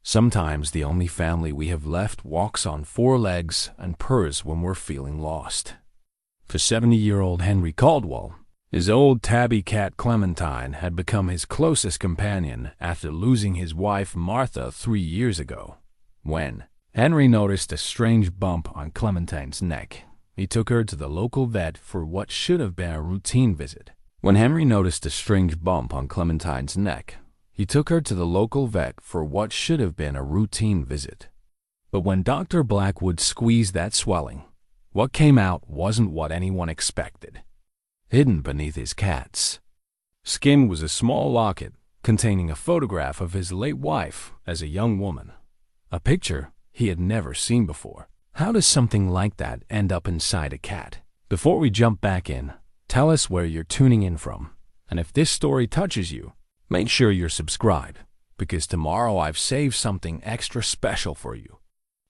Sometimes the only family we have left walks on four legs and purrs when we're feeling lost. For 70-year-old Henry Caldwell, his old tabby cat Clementine had become his closest companion after losing his wife Martha 3 years ago. When Henry noticed a strange bump on Clementine's neck, he took her to the local vet for what should have been a routine visit. But when Dr. Blackwood squeezed that swelling, what came out wasn't what anyone expected. Hidden beneath his cat's skin was a small locket containing a photograph of his late wife as a young woman, a picture he had never seen before. How does something like that end up inside a cat? Before we jump back in, tell us where you're tuning in from, and if this story touches you, make sure you're subscribed, because tomorrow I've saved something extra special for you.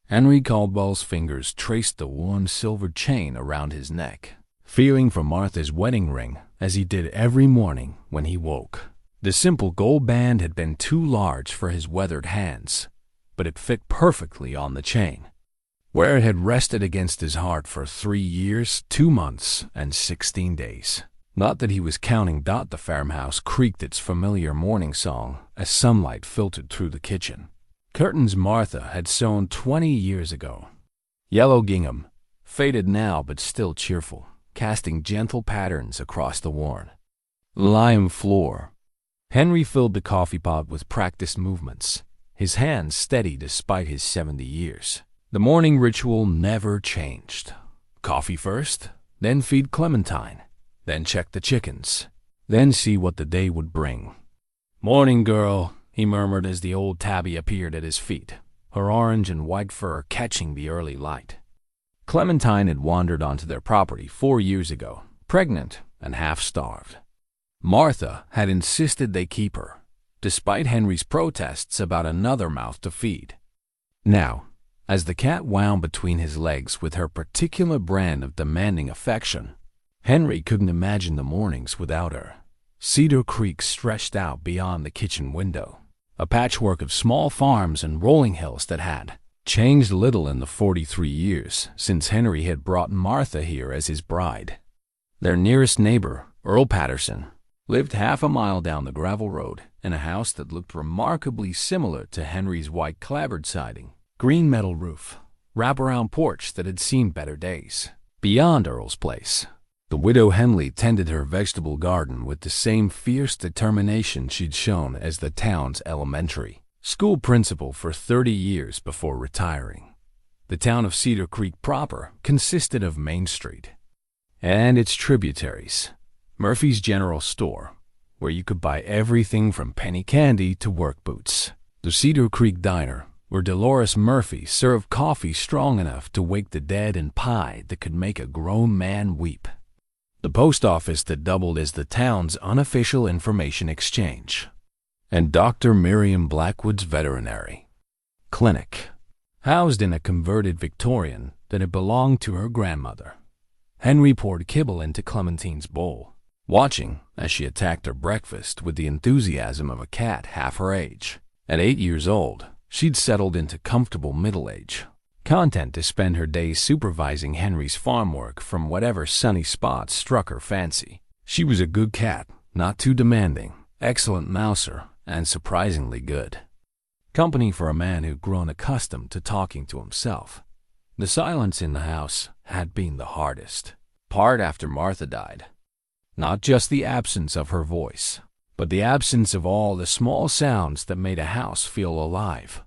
Henry Caldwell's fingers traced the worn silver chain around his neck, feeling for Martha's wedding ring as he did every morning when he woke. The simple gold band had been too large for his weathered hands, but it fit perfectly on the chain, where it had rested against his heart for 3 years, 2 months, and 16 days. Not that he was counting. The farmhouse creaked its familiar morning song as sunlight filtered through the kitchen. Curtains Martha had sewn 20 years ago. Yellow gingham, faded now but still cheerful, casting gentle patterns across the worn lime floor. Henry filled the coffee pot with practiced movements, his hands steady despite his 70 years. The morning ritual never changed. Coffee first, then feed Clementine, then check the chickens, then see what the day would bring. "Morning, girl," he murmured as the old tabby appeared at his feet, her orange and white fur catching the early light. Clementine had wandered onto their property 4 years ago, pregnant and half-starved. Martha had insisted they keep her, despite Henry's protests about another mouth to feed. Now, as the cat wound between his legs with her particular brand of demanding affection, Henry couldn't imagine the mornings without her. Cedar Creek stretched out beyond the kitchen window, a patchwork of small farms and rolling hills that had changed little in the 43 years since Henry had brought Martha here as his bride. Their nearest neighbor, Earl Patterson, lived half a mile down the gravel road in a house that looked remarkably similar to Henry's white clapboard siding, green metal roof, wraparound porch that had seen better days. Beyond Earl's place, the widow Henley tended her vegetable garden with the same fierce determination she'd shown as the town's elementary school principal for 30 years before retiring. The town of Cedar Creek proper consisted of Main Street and its tributaries, Murphy's General Store, where you could buy everything from penny candy to work boots, the Cedar Creek Diner, where Dolores Murphy served coffee strong enough to wake the dead and pie that could make a grown man weep, the post office that doubled as the town's unofficial information exchange, and Dr. Miriam Blackwood's veterinary clinic, housed in a converted Victorian that had belonged to her grandmother. Henry poured kibble into Clementine's bowl, watching as she attacked her breakfast with the enthusiasm of a cat half her age. At 8 years old, she'd settled into comfortable middle age, content to spend her days supervising Henry's farm work from whatever sunny spot struck her fancy. She was a good cat, not too demanding, excellent mouser, and surprisingly good company for a man who'd grown accustomed to talking to himself. The silence in the house had been the hardest part after Martha died. Not just the absence of her voice, but the absence of all the small sounds that made a house feel alive.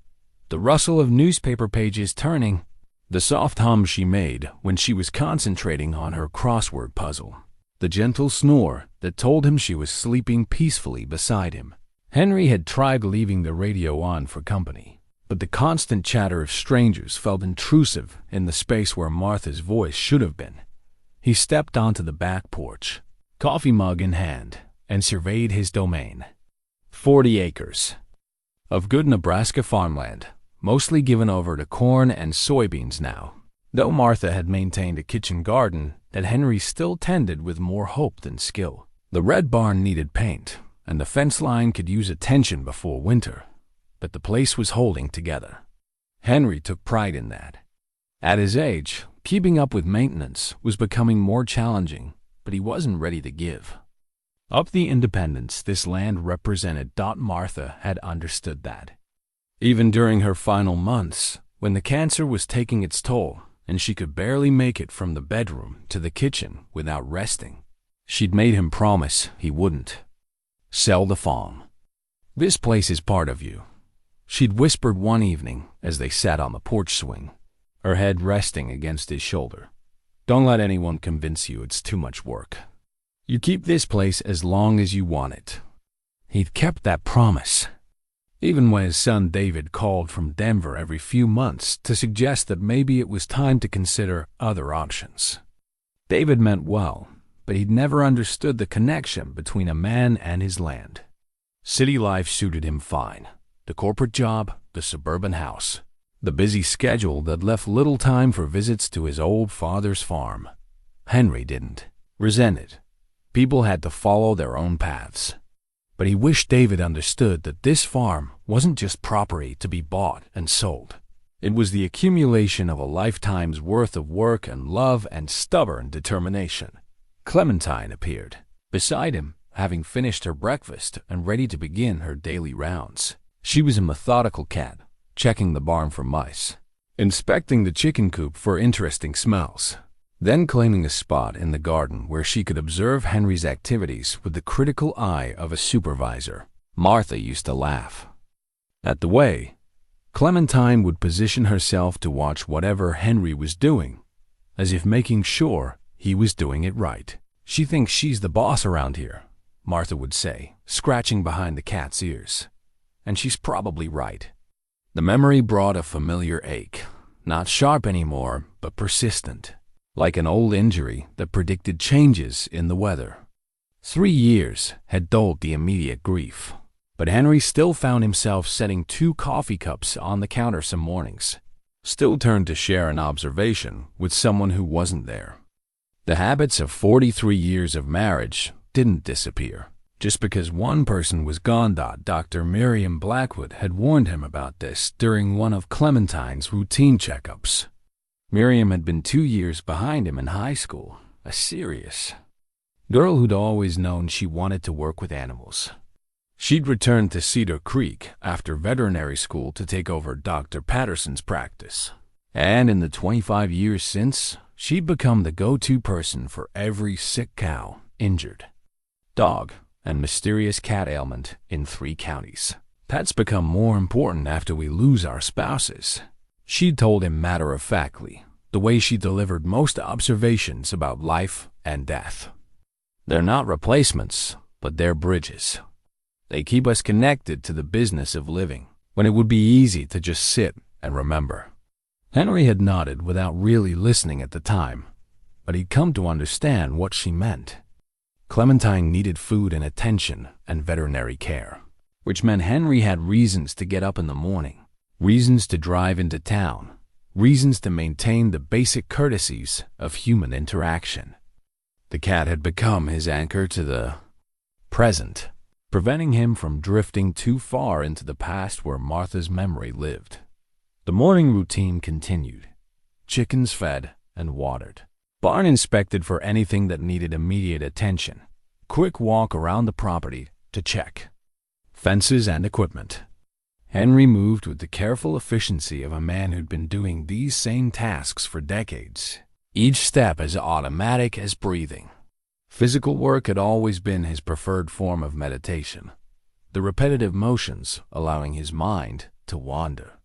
The rustle of newspaper pages turning, the soft hum she made when she was concentrating on her crossword puzzle, the gentle snore that told him she was sleeping peacefully beside him. Henry had tried leaving the radio on for company, but the constant chatter of strangers felt intrusive in the space where Martha's voice should have been. He stepped onto the back porch, coffee mug in hand, and surveyed his domain. 40 acres of good Nebraska farmland, mostly given over to corn and soybeans now, though Martha had maintained a kitchen garden that Henry still tended with more hope than skill. The red barn needed paint, and the fence line could use attention before winter. but the place was holding together. Henry took pride in that. At his age, keeping up with maintenance was becoming more challenging, but he wasn't ready to give up the independence this land represented. Martha had understood that. Even during her final months, when the cancer was taking its toll and she could barely make it from the bedroom to the kitchen without resting, she'd made him promise he wouldn't sell the farm. "This place is part of you," she'd whispered one evening as they sat on the porch swing, her head resting against his shoulder. "Don't let anyone convince you it's too much work. You keep this place as long as you want it." He'd kept that promise, even when his son David called from Denver every few months to suggest that maybe it was time to consider other options. David meant well, but he'd never understood the connection between a man and his land. City life suited him fine. The corporate job, the suburban house, the busy schedule that left little time for visits to his old father's farm. Henry didn't resent it. People had to follow their own paths. But he wished David understood that this farm wasn't just property to be bought and sold. It was the accumulation of a lifetime's worth of work and love and stubborn determination. Clementine appeared beside him, having finished her breakfast and ready to begin her daily rounds. She was a methodical cat, checking the barn for mice, inspecting the chicken coop for interesting smells, then claiming a spot in the garden where she could observe Henry's activities with the critical eye of a supervisor. Martha used to laugh at the way Clementine would position herself to watch whatever Henry was doing, as if making sure he was doing it right. "She thinks she's the boss around here," Martha would say, scratching behind the cat's ears. And she's probably right. The memory brought a familiar ache, not sharp anymore, but persistent, like an old injury that predicted changes in the weather. 3 years had dulled the immediate grief, but Henry still found himself setting 2 coffee cups on the counter some mornings, still turned to share an observation with someone who wasn't there. The habits of 43 years of marriage didn't disappear just because one person was gone. Dr. Miriam Blackwood had warned him about this during one of Clementine's routine checkups. Miriam had been 2 years behind him in high school, a serious girl who'd always known she wanted to work with animals. She'd returned to Cedar Creek after veterinary school to take over Dr. Patterson's practice. And in the 25 years since, she'd become the go-to person for every sick cow, injured dog, and mysterious cat ailment in 3 counties. "Pets become more important after we lose our spouses," she'd told him matter-of-factly, the way she delivered most observations about life and death. "They're not replacements, but they're bridges. They keep us connected to the business of living, when it would be easy to just sit and remember." Henry had nodded without really listening at the time, but he'd come to understand what she meant. Clementine needed food and attention and veterinary care, which meant Henry had reasons to get up in the morning, reasons to drive into town, reasons to maintain the basic courtesies of human interaction. The cat had become his anchor to the present, preventing him from drifting too far into the past where Martha's memory lived. The morning routine continued. Chickens fed and watered. Barn inspected for anything that needed immediate attention. Quick walk around the property to check fences and equipment. Henry moved with the careful efficiency of a man who'd been doing these same tasks for decades, each step as automatic as breathing. Physical work had always been his preferred form of meditation, the repetitive motions allowing his mind to wander.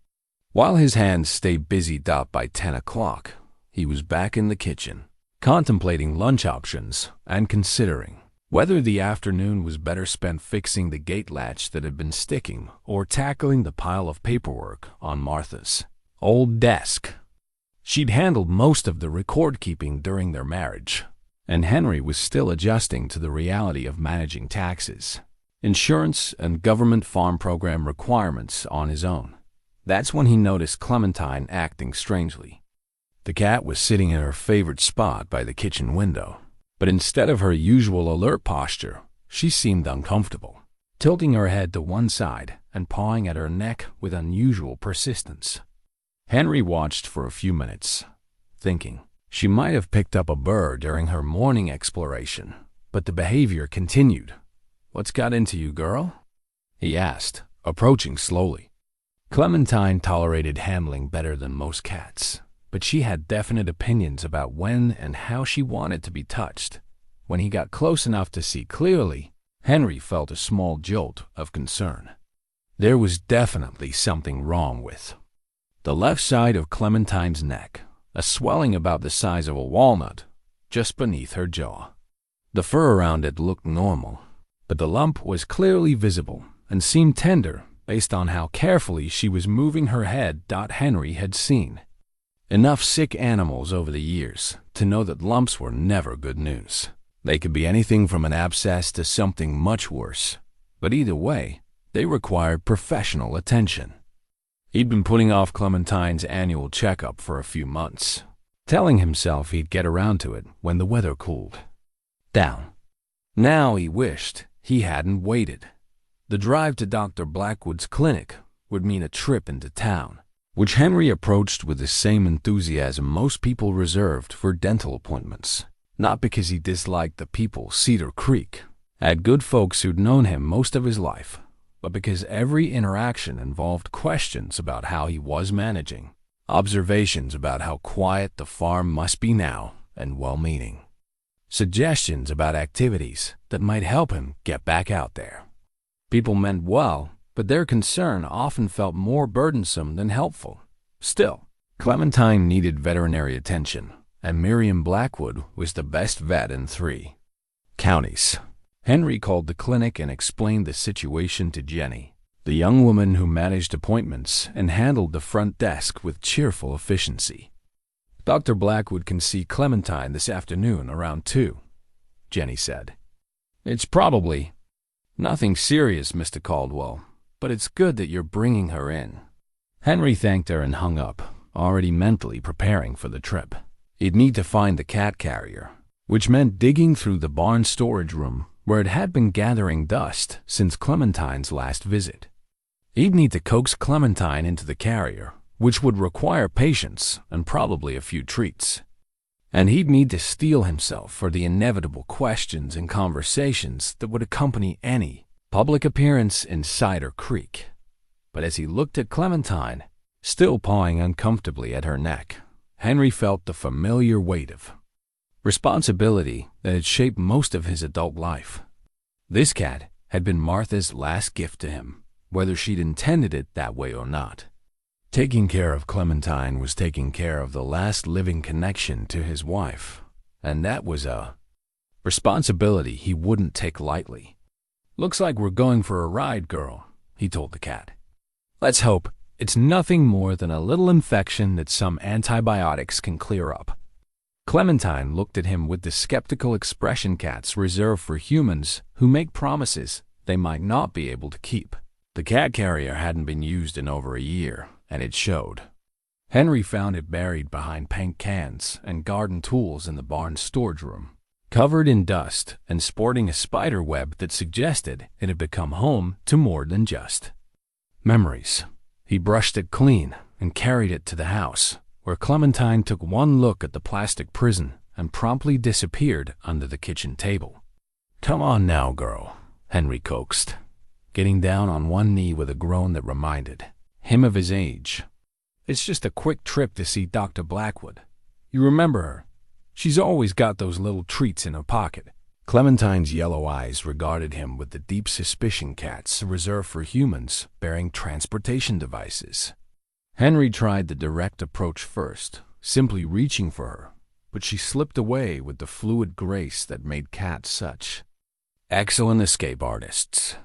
While his hands stayed busy by 10 o'clock, he was back in the kitchen, contemplating lunch options and considering whether the afternoon was better spent fixing the gate latch that had been sticking or tackling the pile of paperwork on Martha's old desk. She'd handled most of the record-keeping during their marriage, and Henry was still adjusting to the reality of managing taxes, insurance, and government farm program requirements on his own. That's when he noticed Clementine acting strangely. The cat was sitting in her favorite spot by the kitchen window, but instead of her usual alert posture, she seemed uncomfortable, tilting her head to one side and pawing at her neck with unusual persistence. Henry watched for a few minutes, thinking she might have picked up a burr during her morning exploration, but the behavior continued. "What's got into you, girl?" he asked, approaching slowly. Clementine tolerated handling better than most cats, but she had definite opinions about when and how she wanted to be touched. When he got close enough to see clearly, Henry felt a small jolt of concern. There was definitely something wrong with the left side of Clementine's neck, a swelling about the size of a walnut just beneath her jaw. The fur around it looked normal, but the lump was clearly visible and seemed tender based on how carefully she was moving her head. Henry had seen enough sick animals over the years to know that lumps were never good news. They could be anything from an abscess to something much worse, but either way, they required professional attention. He'd been putting off Clementine's annual checkup for a few months, telling himself he'd get around to it when the weather cooled down. Now he wished he hadn't waited. The drive to Dr. Blackwood's clinic would mean a trip into town, which Henry approached with the same enthusiasm most people reserved for dental appointments. Not because he disliked the people Cedar Creek had good folks who'd known him most of his life, but because every interaction involved questions about how he was managing, observations about how quiet the farm must be now and well-meaning, suggestions about activities that might help him get back out there. People meant well, but their concern often felt more burdensome than helpful. Still, Clementine needed veterinary attention, and Miriam Blackwood was the best vet in 3 counties. Henry called the clinic and explained the situation to Jenny, the young woman who managed appointments and handled the front desk with cheerful efficiency. "Dr. Blackwood can see Clementine this afternoon around 2, Jenny said. "It's probably nothing serious, Mr. Caldwell, but it's good that you're bringing her in." Henry thanked her and hung up, already mentally preparing for the trip. He'd need to find the cat carrier, which meant digging through the barn storage room where it had been gathering dust since Clementine's last visit. He'd need to coax Clementine into the carrier, which would require patience and probably a few treats. And he'd need to steel himself for the inevitable questions and conversations that would accompany any public appearance in Cedar Creek. But as he looked at Clementine, still pawing uncomfortably at her neck, Henry felt the familiar weight of responsibility that had shaped most of his adult life. This cat had been Martha's last gift to him, whether she'd intended it that way or not. Taking care of Clementine was taking care of the last living connection to his wife, and that was a responsibility he wouldn't take lightly. "Looks like we're going for a ride, girl," he told the cat. "Let's hope it's nothing more than a little infection that some antibiotics can clear up." Clementine looked at him with the skeptical expression cats reserve for humans who make promises they might not be able to keep. The cat carrier hadn't been used in over a year, and it showed. Henry found it buried behind paint cans and garden tools in the barn storage room, covered in dust and sporting a spider web that suggested it had become home to more than just memories. He brushed it clean and carried it to the house, where Clementine took one look at the plastic prison and promptly disappeared under the kitchen table. "Come on now, girl," Henry coaxed, getting down on one knee with a groan that reminded him of his age. "It's just a quick trip to see Dr. Blackwood. You remember her? She's always got those little treats in her pocket." Clementine's yellow eyes regarded him with the deep suspicion cats reserved for humans bearing transportation devices. Henry tried the direct approach first, simply reaching for her, but she slipped away with the fluid grace that made cats such excellent escape artists.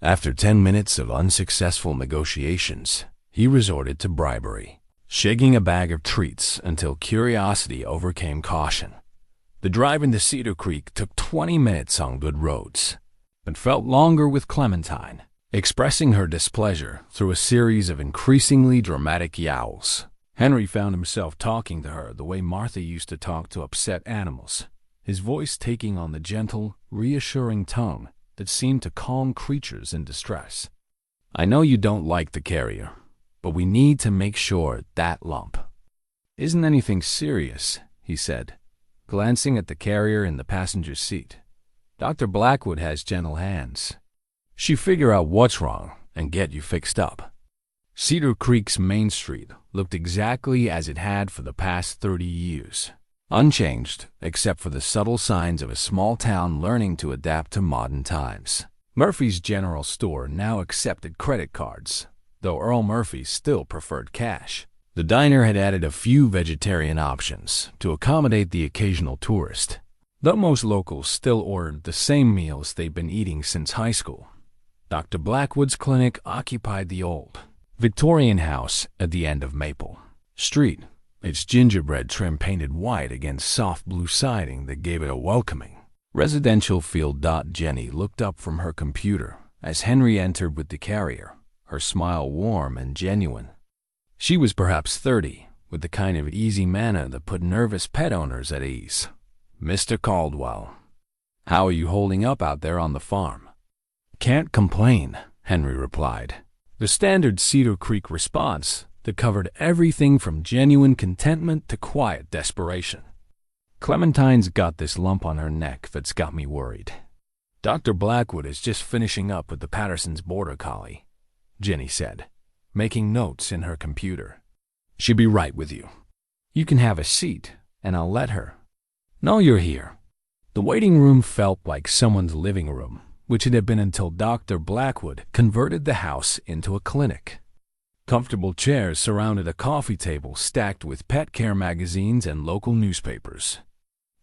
After 10 minutes of unsuccessful negotiations, he resorted to bribery, shaking a bag of treats until curiosity overcame caution. The drive into Cedar Creek took 20 minutes on good roads, but felt longer with Clementine, expressing her displeasure through a series of increasingly dramatic yowls. Henry found himself talking to her the way Martha used to talk to upset animals, his voice taking on the gentle, reassuring tone that seemed to calm creatures in distress. I know you don't like the carrier, but we need to make sure that lump isn't anything serious, he said, glancing at the carrier in the passenger seat. Dr. Blackwood has gentle hands. She'll figure out what's wrong and get you fixed up. Cedar Creek's Main Street looked exactly as it had for the past 30 years, unchanged except for the subtle signs of a small town learning to adapt to modern times. Murphy's General Store now accepted credit cards, though Earl Murphy still preferred cash. The diner had added a few vegetarian options to accommodate the occasional tourist, though most locals still ordered the same meals they'd been eating since high school. Dr. Blackwood's clinic occupied the old Victorian house at the end of Maple Street, its gingerbread trim painted white against soft blue siding that gave it a welcoming, residential feel. Jenny looked up from her computer as Henry entered with the carrier, her smile warm and genuine. She was perhaps 30, with the kind of easy manner that put nervous pet owners at ease. "Mr. Caldwell, how are you holding up out there on the farm?" "Can't complain," Henry replied, the standard Cedar Creek response that covered everything from genuine contentment to quiet desperation. "Clementine's got this lump on her neck that's got me worried. Dr. Blackwood is just finishing up with the Patterson's border collie," Jenny said, making notes in her computer. "She'll be right with you. You can have a seat, and I'll let her." "No, you're here." The waiting room felt like someone's living room, which it had been until Dr. Blackwood converted the house into a clinic. Comfortable chairs surrounded a coffee table stacked with pet care magazines and local newspapers.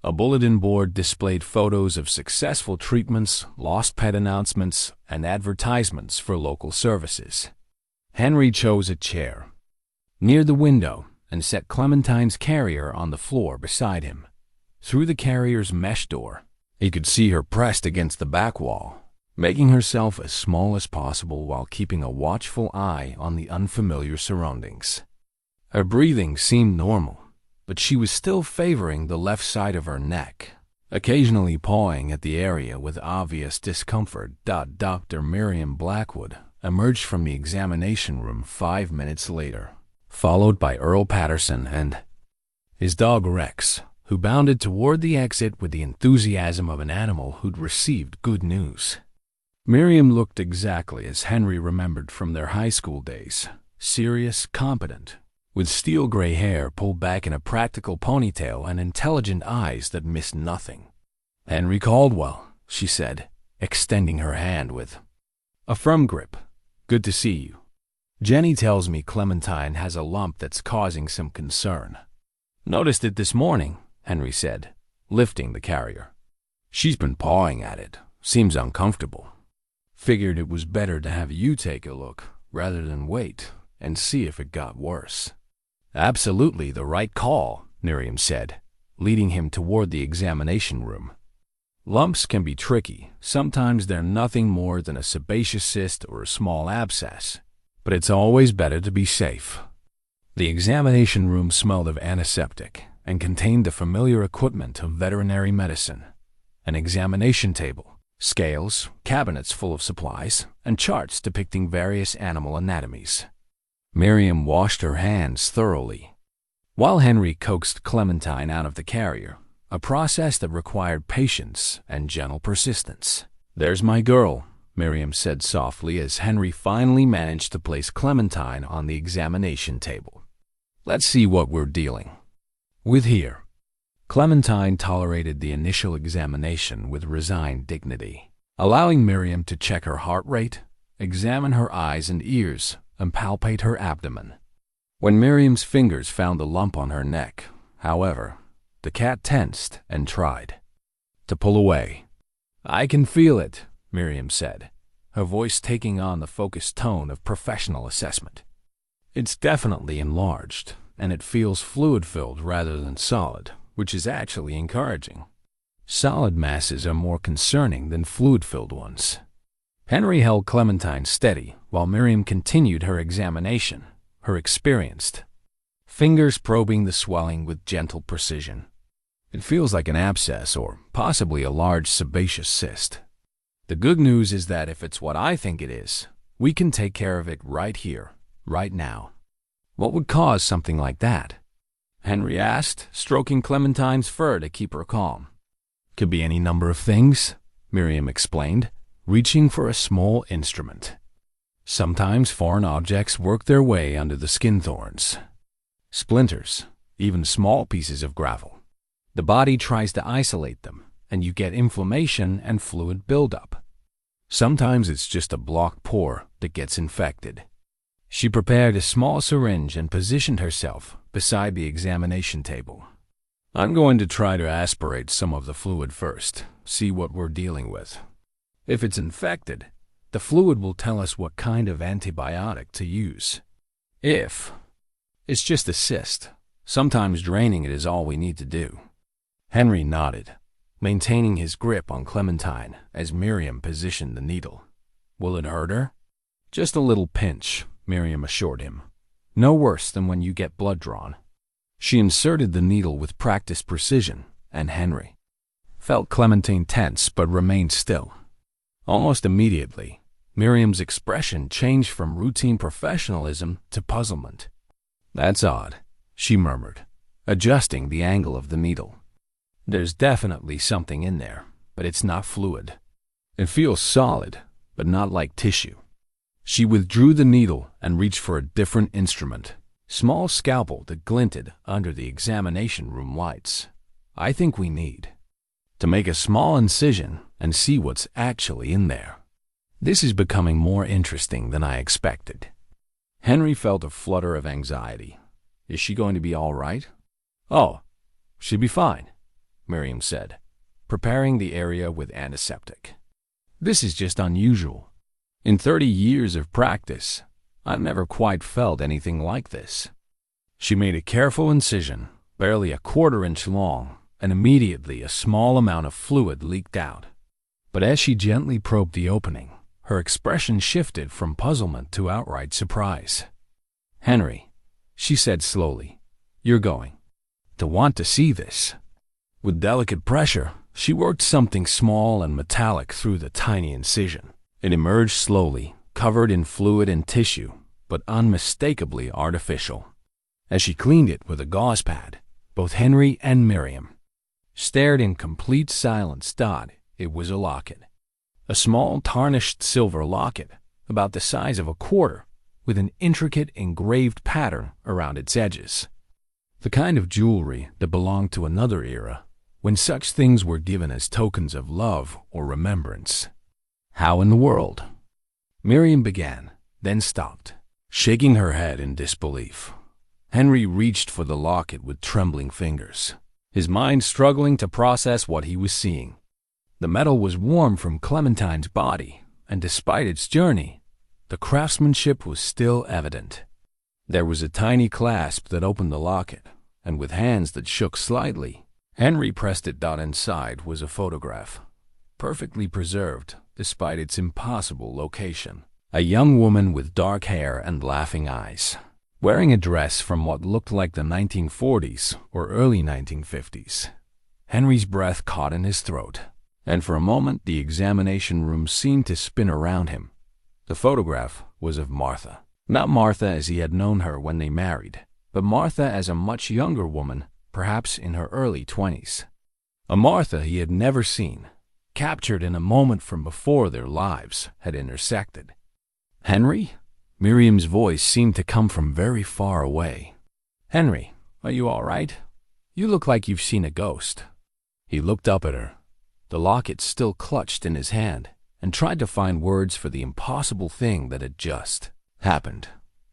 A bulletin board displayed photos of successful treatments, lost pet announcements, and advertisements for local services. Henry chose a chair near the window and set Clementine's carrier on the floor beside him. Through the carrier's mesh door, he could see her pressed against the back wall, making herself as small as possible while keeping a watchful eye on the unfamiliar surroundings. Her breathing seemed normal, but she was still favoring the left side of her neck, occasionally pawing at the area with obvious discomfort. Dr. Miriam Blackwood emerged from the examination room 5 minutes later, followed by Earl Patterson and his dog Rex, who bounded toward the exit with the enthusiasm of an animal who'd received good news. Miriam looked exactly as Henry remembered from their high school days, serious, competent, with steel gray hair pulled back in a practical ponytail and intelligent eyes that missed nothing. "Henry Caldwell," she said, extending her hand with a firm grip. "Good to see you. Jenny tells me Clementine has a lump that's causing some concern." "Noticed it this morning," Henry said, lifting the carrier. "She's been pawing at it. Seems uncomfortable. Figured it was better to have you take a look rather than wait and see if it got worse." "Absolutely the right call," Miriam said, leading him toward the examination room. "Lumps can be tricky. Sometimes they're nothing more than a sebaceous cyst or a small abscess, but it's always better to be safe." The examination room smelled of antiseptic and contained the familiar equipment of veterinary medicine: an examination table, scales, cabinets full of supplies, and charts depicting various animal anatomies. Miriam washed her hands thoroughly, while Henry coaxed Clementine out of the carrier, a process that required patience and gentle persistence. "There's my girl," Miriam said softly as Henry finally managed to place Clementine on the examination table. "Let's see what we're dealing with here." Clementine tolerated the initial examination with resigned dignity, allowing Miriam to check her heart rate, examine her eyes and ears, and palpate her abdomen. When Miriam's fingers found the lump on her neck, however, the cat tensed and tried to pull away. "I can feel it," Miriam said, her voice taking on the focused tone of professional assessment. "It's definitely enlarged, and it feels fluid-filled rather than solid, which is actually encouraging. Solid masses are more concerning than fluid-filled ones." Henry held Clementine steady while Miriam continued her examination, her experienced fingers probing the swelling with gentle precision. "It feels like an abscess or possibly a large sebaceous cyst. The good news is that if it's what I think it is, We can take care of it right here, right now." "What would cause something like that?" Henry asked, stroking Clementine's fur to keep her calm. "Could be any number of things," Miriam explained, reaching for a small instrument. "Sometimes foreign objects work their way under the skin thorns. Splinters, even small pieces of gravel. The body tries to isolate them, and you get inflammation and fluid buildup. Sometimes it's just a blocked pore that gets infected." She prepared a small syringe and positioned herself beside the examination table. "I'm going to try to aspirate some of the fluid first, see what we're dealing with. If it's infected, the fluid will tell us what kind of antibiotic to use. If it's just a cyst, sometimes draining it is all we need to do." Henry nodded, maintaining his grip on Clementine as Miriam positioned the needle. "Will it hurt her?" "Just a little pinch," Miriam assured him. "No worse than when you get blood drawn." She inserted the needle with practiced precision, and Henry felt Clementine tense but remained still. Almost immediately, Miriam's expression changed from routine professionalism to puzzlement. "That's odd," she murmured, adjusting the angle of the needle. "There's definitely something in there, but it's not fluid. It feels solid, but not like tissue." She withdrew the needle and reached for a different instrument, small scalpel that glinted under the examination room lights. "I think we need to make a small incision and see what's actually in there. This is becoming more interesting than I expected." Henry felt a flutter of anxiety. "Is she going to be all right?" "Oh, she'll be fine," Miriam said, preparing the area with antiseptic. "This is just unusual. In 30 years of practice, I've never quite felt anything like this." She made a careful incision, barely a quarter-inch long, and immediately a small amount of fluid leaked out. But as she gently probed the opening, her expression shifted from puzzlement to outright surprise. "Henry," she said slowly, "you're going to want to see this." With delicate pressure, she worked something small and metallic through the tiny incision. It emerged slowly, covered in fluid and tissue, but unmistakably artificial. As she cleaned it with a gauze pad, both Henry and Miriam stared in complete silence. It was a locket. A small tarnished silver locket, about the size of a quarter, with an intricate engraved pattern around its edges. The kind of jewelry that belonged to another era, when such things were given as tokens of love or remembrance. "How in the world?" Miriam began, then stopped, shaking her head in disbelief. Henry reached for the locket with trembling fingers, his mind struggling to process what he was seeing. The metal was warm from Clementine's body, and despite its journey, the craftsmanship was still evident. There was a tiny clasp that opened the locket, and with hands that shook slightly, Henry pressed it. Inside was a photograph, perfectly preserved despite its impossible location. A young woman with dark hair and laughing eyes, wearing a dress from what looked like the 1940s or early 1950s. Henry's breath caught in his throat, and for a moment the examination room seemed to spin around him. The photograph was of Martha. Not Martha as he had known her when they married, but Martha as a much younger woman, perhaps in her early 20s. A Martha he had never seen, captured in a moment from before their lives had intersected. "Henry?" Miriam's voice seemed to come from very far away. "Henry, are you all right? You look like you've seen a ghost." He looked up at her, the locket still clutched in his hand, and tried to find words for the impossible thing that had just happened.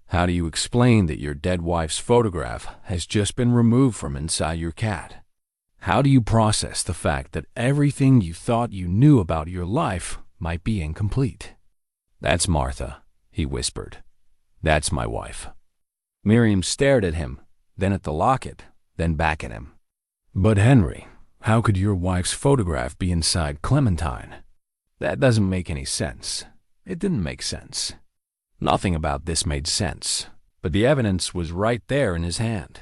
"How do you explain that your dead wife's photograph has just been removed from inside your cat? How do you process the fact that everything you thought you knew about your life might be incomplete?" "That's Martha," he whispered. "That's my wife." Miriam stared at him, then at the locket, then back at him. "But Henry, how could your wife's photograph be inside Clementine? That doesn't make any sense." It didn't make sense. Nothing about this made sense, but the evidence was right there in his hand.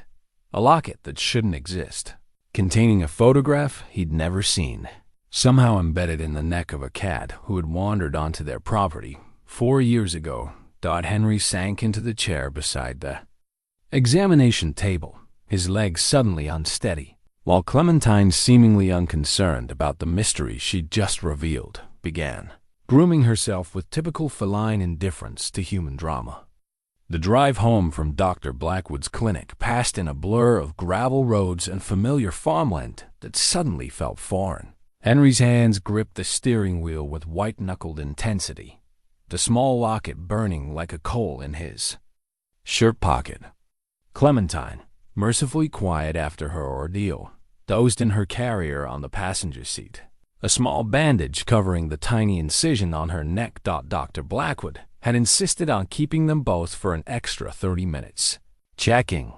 A locket that shouldn't exist, containing a photograph he'd never seen, somehow embedded in the neck of a cat who had wandered onto their property 4 years ago, Henry sank into the chair beside the examination table, his legs suddenly unsteady, while Clementine, seemingly unconcerned about the mystery she'd just revealed, began grooming herself with typical feline indifference to human drama. The drive home from Dr. Blackwood's clinic passed in a blur of gravel roads and familiar farmland that suddenly felt foreign. Henry's hands gripped the steering wheel with white-knuckled intensity, the small locket burning like a coal in his shirt pocket. Clementine, mercifully quiet after her ordeal, dozed in her carrier on the passenger seat, a small bandage covering the tiny incision on her neck. Dr. Blackwood had insisted on keeping them both for an extra 30 minutes, checking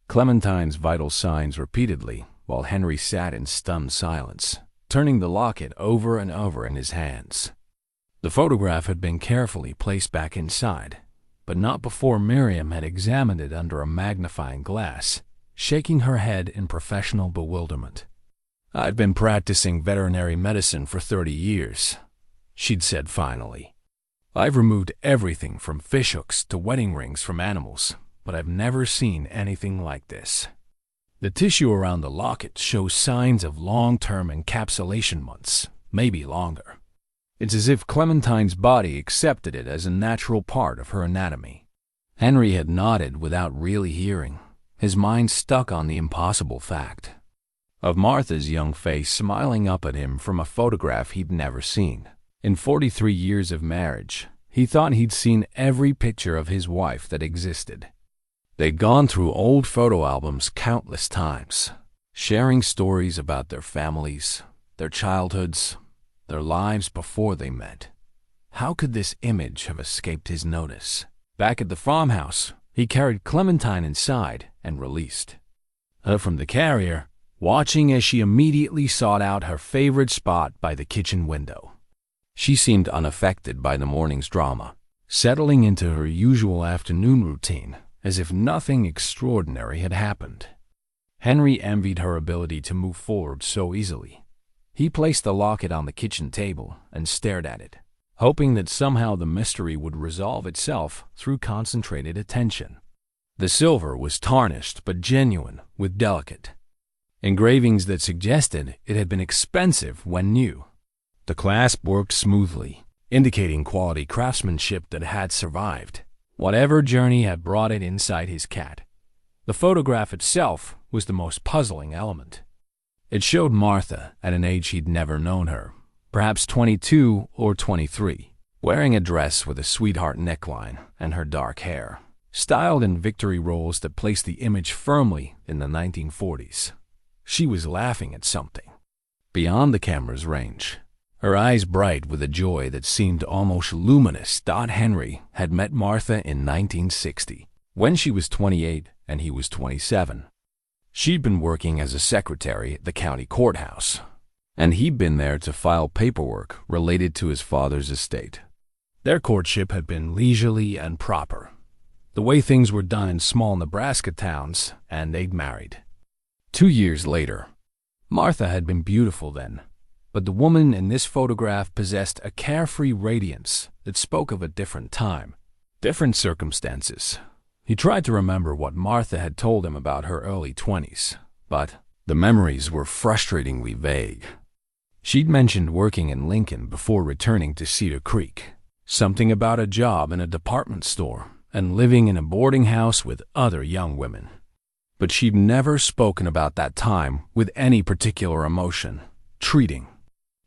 Clementine's vital signs repeatedly while Henry sat in stunned silence, turning the locket over and over in his hands. The photograph had been carefully placed back inside, but not before Miriam had examined it under a magnifying glass, shaking her head in professional bewilderment. "I've been practicing veterinary medicine for 30 years, she'd said finally. "I've removed everything from fishhooks to wedding rings from animals, but I've never seen anything like this. The tissue around the locket shows signs of long-term encapsulation months, maybe longer. It's as if Clementine's body accepted it as a natural part of her anatomy." Henry had nodded without really hearing, his mind stuck on the impossible fact of Martha's young face smiling up at him from a photograph he'd never seen. In 43 years of marriage, he thought he'd seen every picture of his wife that existed. They'd gone through old photo albums countless times, sharing stories about their families, their childhoods, their lives before they met. How could this image have escaped his notice? Back at the farmhouse, he carried Clementine inside and released her from the carrier, watching as she immediately sought out her favorite spot by the kitchen window. She seemed unaffected by the morning's drama, settling into her usual afternoon routine as if nothing extraordinary had happened. Henry envied her ability to move forward so easily. He placed the locket on the kitchen table and stared at it, hoping that somehow the mystery would resolve itself through concentrated attention. The silver was tarnished but genuine, with delicate engravings that suggested it had been expensive when new. The clasp worked smoothly, indicating quality craftsmanship that had survived whatever journey had brought it inside his cat. The photograph itself was the most puzzling element. It showed Martha at an age he'd never known her, perhaps 22 or 23, wearing a dress with a sweetheart neckline and her dark hair, styled in victory rolls that placed the image firmly in the 1940s. She was laughing at something beyond the camera's range, her eyes bright with a joy that seemed almost luminous. Henry had met Martha in 1960, when she was 28 and he was 27. She'd been working as a secretary at the county courthouse, and he'd been there to file paperwork related to his father's estate. Their courtship had been leisurely and proper, the way things were done in small Nebraska towns, and they'd married. 2 years later, Martha had been beautiful then, but the woman in this photograph possessed a carefree radiance that spoke of a different time, different circumstances. He tried to remember what Martha had told him about her early 20s, but the memories were frustratingly vague. She'd mentioned working in Lincoln before returning to Cedar Creek, something about a job in a department store, and living in a boarding house with other young women. But she'd never spoken about that time with any particular emotion, treating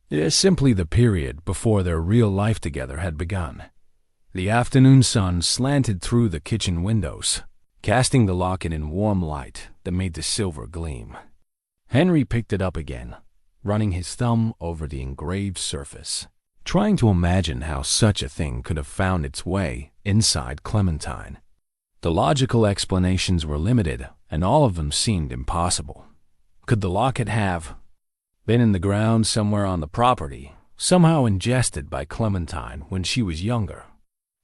it as simply the period before their real life together had begun. The afternoon sun slanted through the kitchen windows, casting the locket in warm light that made the silver gleam. Henry picked it up again, running his thumb over the engraved surface, trying to imagine how such a thing could have found its way inside Clementine. The logical explanations were limited, and all of them seemed impossible. Could the locket have been in the ground somewhere on the property, somehow ingested by Clementine when she was younger?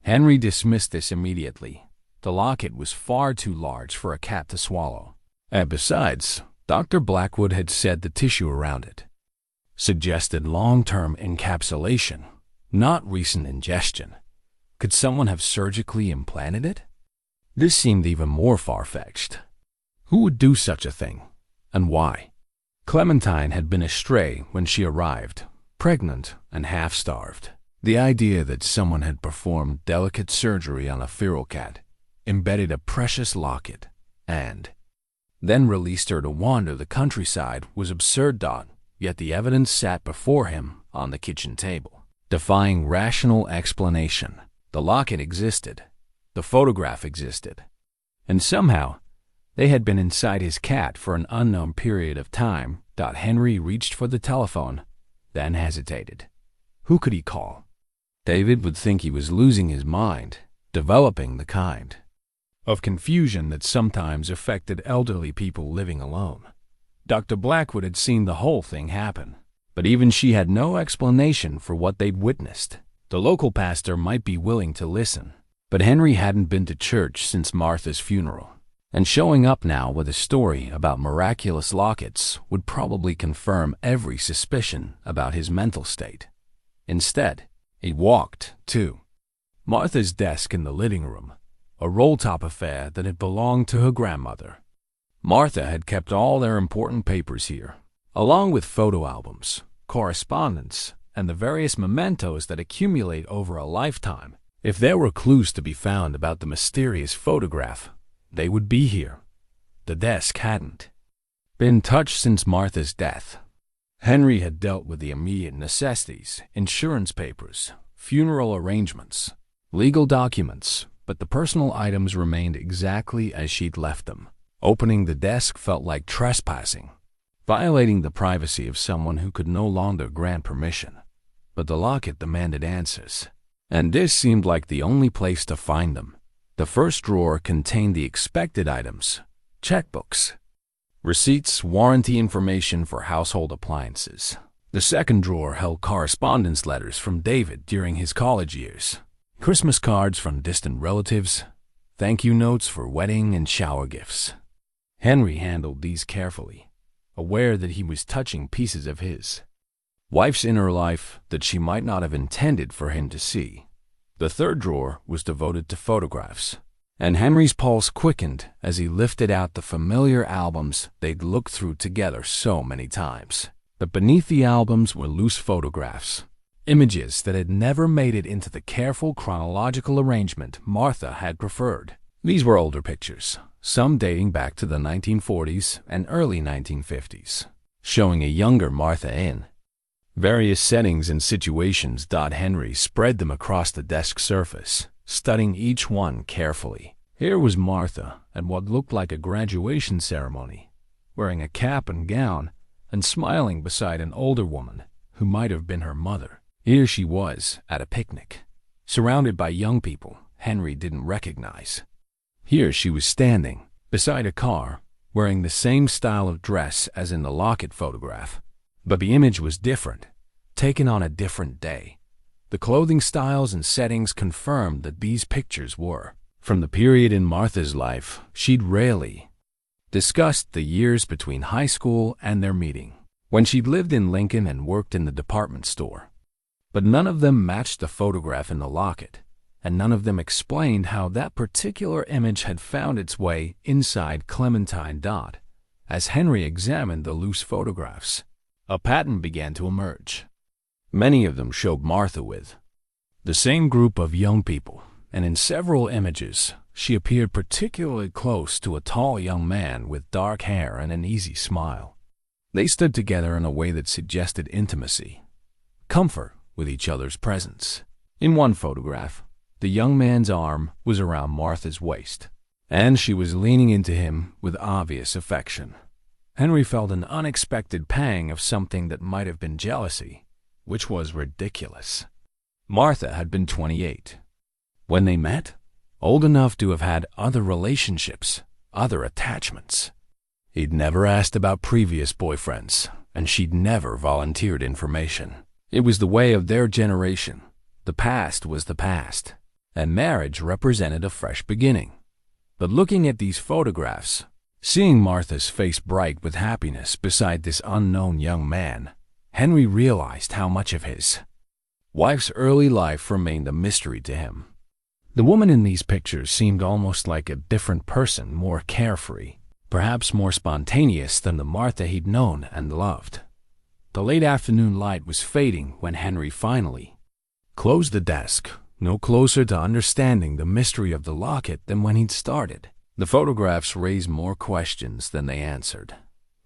Henry dismissed this immediately. The locket was far too large for a cat to swallow. And besides, Dr. Blackwood had said the tissue around it suggested long-term encapsulation, not recent ingestion. Could someone have surgically implanted it? This seemed even more far-fetched. Who would do such a thing, and why? Clementine had been astray when she arrived, pregnant and half-starved. The idea that someone had performed delicate surgery on a feral cat, embedded a precious locket, and then released her to wander the countryside was absurd. Yet the evidence sat before him on the kitchen table, defying rational explanation. The locket existed. The photograph existed. And somehow, they had been inside his cat for an unknown period of time. Henry reached for the telephone, then hesitated. Who could he call? David would think he was losing his mind, developing the kind of confusion that sometimes affected elderly people living alone. Dr. Blackwood had seen the whole thing happen, but even she had no explanation for what they'd witnessed. The local pastor might be willing to listen, but Henry hadn't been to church since Martha's funeral, and showing up now with a story about miraculous lockets would probably confirm every suspicion about his mental state. Instead, he walked to Martha's desk in the living room, a roll-top affair that had belonged to her grandmother. Martha had kept all their important papers here, along with photo albums, correspondence, and the various mementos that accumulate over a lifetime. If there were clues to be found about the mysterious photograph, they would be here. The desk hadn't been touched since Martha's death. Henry had dealt with the immediate necessities, insurance papers, funeral arrangements, legal documents, but the personal items remained exactly as she'd left them. Opening the desk felt like trespassing, violating the privacy of someone who could no longer grant permission. But the locket demanded answers, and this seemed like the only place to find them. The first drawer contained the expected items: checkbooks, receipts, warranty information for household appliances. The second drawer held correspondence letters from David during his college years, Christmas cards from distant relatives, thank you notes for wedding and shower gifts. Henry handled these carefully, aware that he was touching pieces of his wife's inner life that she might not have intended for him to see. The third drawer was devoted to photographs, and Henry's pulse quickened as he lifted out the familiar albums they'd looked through together so many times. But beneath the albums were loose photographs, images that had never made it into the careful chronological arrangement Martha had preferred. These were older pictures, some dating back to the 1940s and early 1950s, showing a younger Martha in various settings and situations. Henry spread them across the desk surface, studying each one carefully. Here was Martha at what looked like a graduation ceremony, wearing a cap and gown and smiling beside an older woman who might have been her mother. Here she was at a picnic, surrounded by young people Henry didn't recognize. Here she was standing beside a car, wearing the same style of dress as in the locket photograph, but the image was different, taken on a different day. The clothing styles and settings confirmed that these pictures were from the period in Martha's life she'd rarely discussed, the years between high school and their meeting, when she'd lived in Lincoln and worked in the department store. But none of them matched the photograph in the locket, and none of them explained how that particular image had found its way inside Clementine. As Henry examined the loose photographs, a pattern began to emerge. Many of them showed Martha with the same group of young people, and in several images, she appeared particularly close to a tall young man with dark hair and an easy smile. They stood together in a way that suggested intimacy, comfort with each other's presence. In one photograph, the young man's arm was around Martha's waist, and she was leaning into him with obvious affection. Henry felt an unexpected pang of something that might have been jealousy, which was ridiculous. Martha had been 28 when they met, old enough to have had other relationships, other attachments. He'd never asked about previous boyfriends, and she'd never volunteered information. It was the way of their generation. The past was the past, and marriage represented a fresh beginning. But looking at these photographs, seeing Martha's face bright with happiness beside this unknown young man, Henry realized how much of his wife's early life remained a mystery to him. The woman in these pictures seemed almost like a different person, more carefree, perhaps more spontaneous than the Martha he'd known and loved. The late afternoon light was fading when Henry finally closed the desk, no closer to understanding the mystery of the locket than when he'd started. The photographs raised more questions than they answered,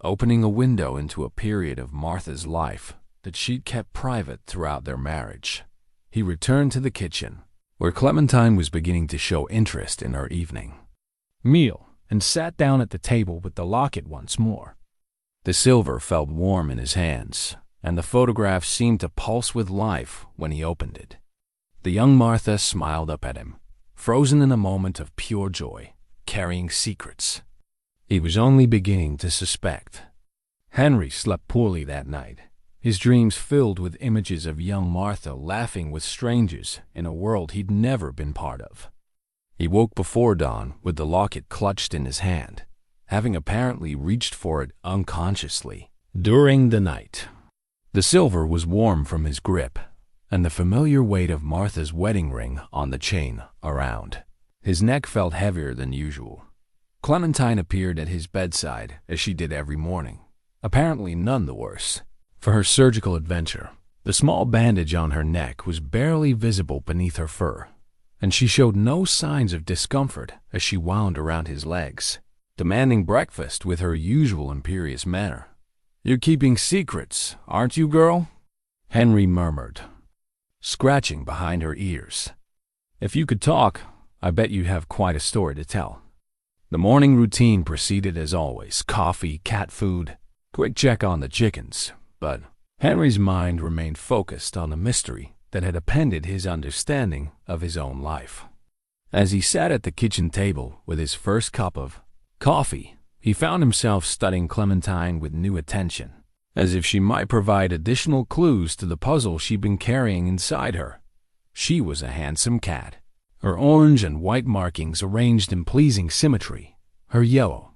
opening a window into a period of Martha's life that she'd kept private throughout their marriage. He returned to the kitchen, where Clementine was beginning to show interest in her evening meal, and sat down at the table with the locket once more. The silver felt warm in his hands, and the photograph seemed to pulse with life when he opened it. The young Martha smiled up at him, frozen in a moment of pure joy, carrying secrets he was only beginning to suspect. Henry slept poorly that night, his dreams filled with images of young Martha laughing with strangers in a world he'd never been part of. He woke before dawn with the locket clutched in his hand, having apparently reached for it unconsciously during the night. The silver was warm from his grip, and the familiar weight of Martha's wedding ring on the chain around. His neck felt heavier than usual. Clementine appeared at his bedside as she did every morning, apparently none the worse for her surgical adventure. The small bandage on her neck was barely visible beneath her fur, and she showed no signs of discomfort as she wound around his legs, demanding breakfast with her usual imperious manner. "You're keeping secrets, aren't you, girl?" Henry murmured, scratching behind her ears. "If you could talk, I bet you have quite a story to tell." The morning routine proceeded as always: coffee, cat food, quick check on the chickens. But Henry's mind remained focused on the mystery that had appended his understanding of his own life. As he sat at the kitchen table with his first cup of coffee, he found himself studying Clementine with new attention, as if she might provide additional clues to the puzzle she'd been carrying inside her. She was a handsome cat, her orange and white markings arranged in pleasing symmetry, her yellow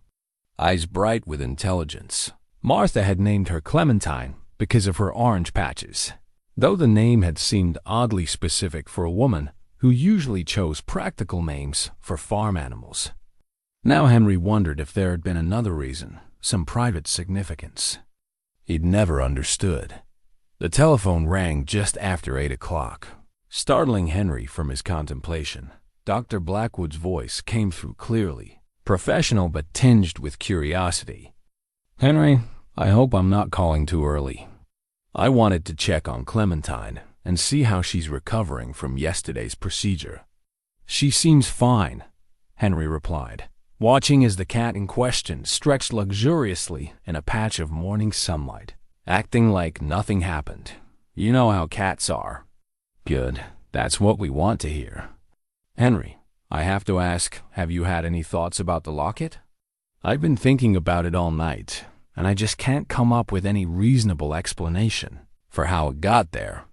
eyes bright with intelligence. Martha had named her Clementine because of her orange patches, though the name had seemed oddly specific for a woman who usually chose practical names for farm animals. Now Henry wondered if there had been another reason, some private significance he'd never understood. The telephone rang just after 8 o'clock. Startling Henry from his contemplation, Dr. Blackwood's voice came through clearly, professional but tinged with curiosity. "Henry, I hope I'm not calling too early. I wanted to check on Clementine and see how she's recovering from yesterday's procedure." "She seems fine," Henry replied, watching as the cat in question stretched luxuriously in a patch of morning sunlight, acting like nothing happened. "You know how cats are." "Good. That's what we want to hear." "Henry, I have to ask, have you had any thoughts about the locket?" "I've been thinking about it all night, and I just can't come up with any reasonable explanation for how it got there."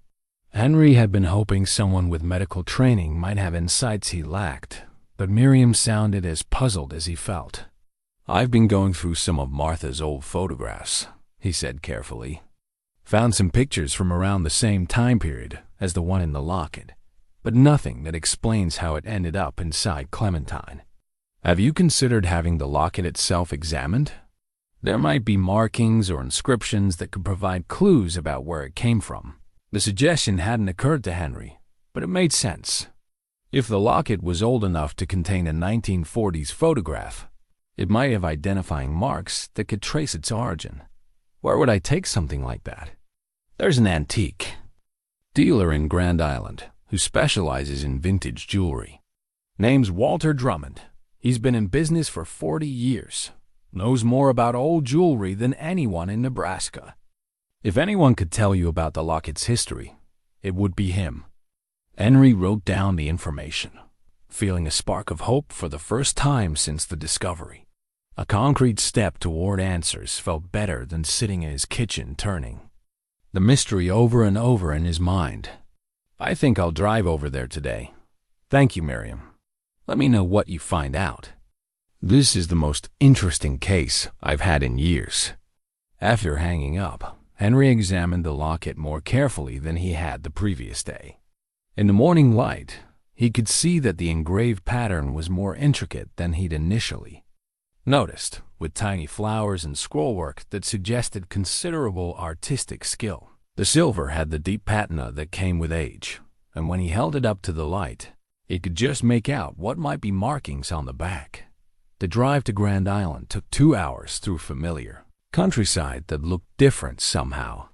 Henry had been hoping someone with medical training might have insights he lacked, but Miriam sounded as puzzled as he felt. "I've been going through some of Martha's old photographs," he said carefully. "Found some pictures from around the same time period as the one in the locket, but nothing that explains how it ended up inside Clementine. Have you considered having the locket itself examined? There might be markings or inscriptions that could provide clues about where it came from." The suggestion hadn't occurred to Henry, but it made sense. If the locket was old enough to contain a 1940s photograph, it might have identifying marks that could trace its origin. Where would I take something like that? There's an antique dealer in Grand Island who specializes in vintage jewelry. Name's Walter Drummond. He's been in business for 40 years. Knows more about old jewelry than anyone in Nebraska. If anyone could tell you about the locket's history, it would be him. Henry wrote down the information, feeling a spark of hope for the first time since the discovery. A concrete step toward answers felt better than sitting in his kitchen turning the mystery over and over in his mind. "I think I'll drive over there today. Thank you, Miriam. Let me know what you find out. This is the most interesting case I've had in years." After hanging up, Henry examined the locket more carefully than he had the previous day. In the morning light, He could see that the engraved pattern was more intricate than he'd initially noticed, with tiny flowers and scrollwork that suggested considerable artistic skill. The silver had the deep patina that came with age, and when he held it up to the light, he could just make out what might be markings on the back. The drive to Grand Island took 2 hours through familiar countryside that looked different somehow,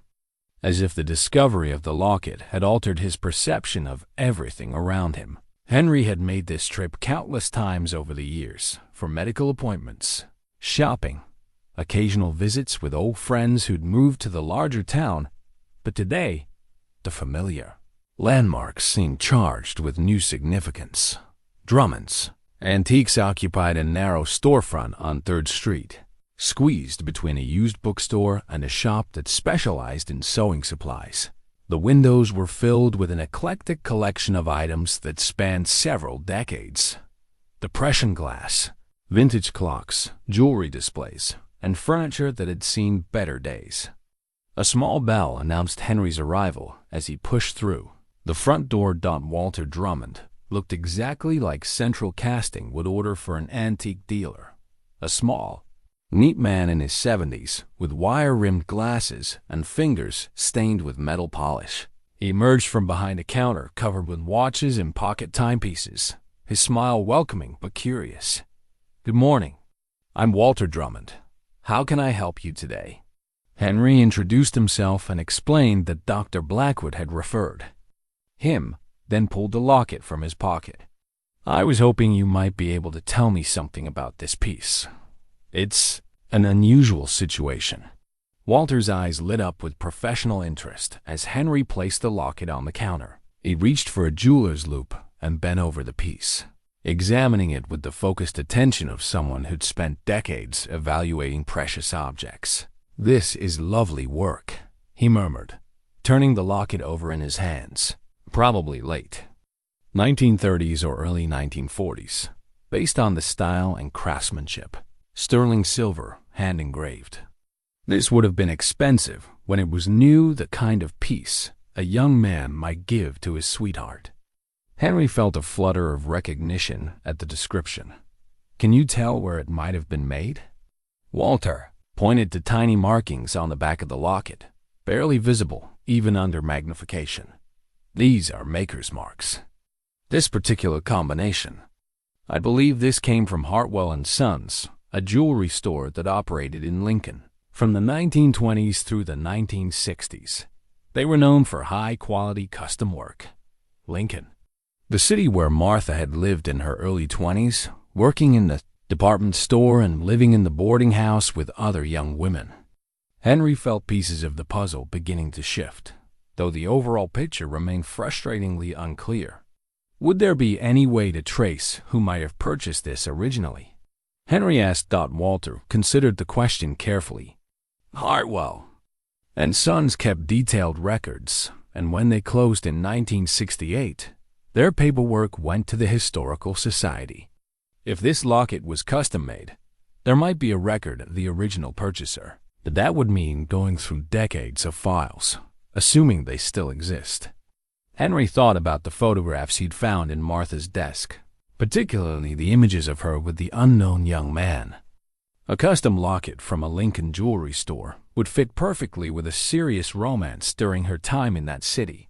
as if the discovery of the locket had altered his perception of everything around him. Henry had made this trip countless times over the years, for medical appointments, shopping, occasional visits with old friends who'd moved to the larger town, but today, the familiar landmarks seemed charged with new significance. Drummond's Antiques occupied a narrow storefront on 3rd Street, squeezed between a used bookstore and a shop that specialized in sewing supplies. The windows were filled with an eclectic collection of items that spanned several decades. Depression glass, vintage clocks, jewelry displays, and furniture that had seen better days. A small bell announced Henry's arrival as he pushed through. The front door. Walter Drummond looked exactly like Central Casting would order for an antique dealer. A small, neat man in his 70s, with wire-rimmed glasses and fingers stained with metal polish. He emerged from behind a counter covered with watches and pocket timepieces, his smile welcoming but curious. "Good morning. I'm Walter Drummond. How can I help you today?" Henry introduced himself and explained that Dr. Blackwood had referred him, then pulled the locket from his pocket. "I was hoping you might be able to tell me something about this piece. It's an unusual situation." Walter's eyes lit up with professional interest as Henry placed the locket on the counter. He reached for a jeweler's loupe and bent over the piece, examining it with the focused attention of someone who'd spent decades evaluating precious objects. "This is lovely work," he murmured, turning the locket over in his hands. "Probably late 1930s or early 1940s, based on the style and craftsmanship. Sterling silver, hand-engraved. This would have been expensive when it was new, the kind of piece a young man might give to his sweetheart." Henry felt a flutter of recognition at the description. "Can you tell where it might have been made?" Walter pointed to tiny markings on the back of the locket, barely visible even under magnification. "These are maker's marks. This particular combination. I believe this came from Hartwell and Sons, a jewelry store that operated in Lincoln from the 1920s through the 1960s. They were known for high-quality custom work. Lincoln, the city where Martha had lived in her early 20s, working in the department store and living in the boarding house with other young women." Henry felt pieces of the puzzle beginning to shift, though the overall picture remained frustratingly unclear. Would there be any way to trace who might have purchased this originally? Henry asked. Walter considered the question carefully. "Hartwell and Sons kept detailed records, and when they closed in 1968, their paperwork went to the Historical Society. If this locket was custom-made, there might be a record of the original purchaser, but that would mean going through decades of files, assuming they still exist." Henry thought about the photographs he'd found in Martha's desk, particularly the images of her with the unknown young man. A custom locket from a Lincoln jewelry store would fit perfectly with a serious romance during her time in that city,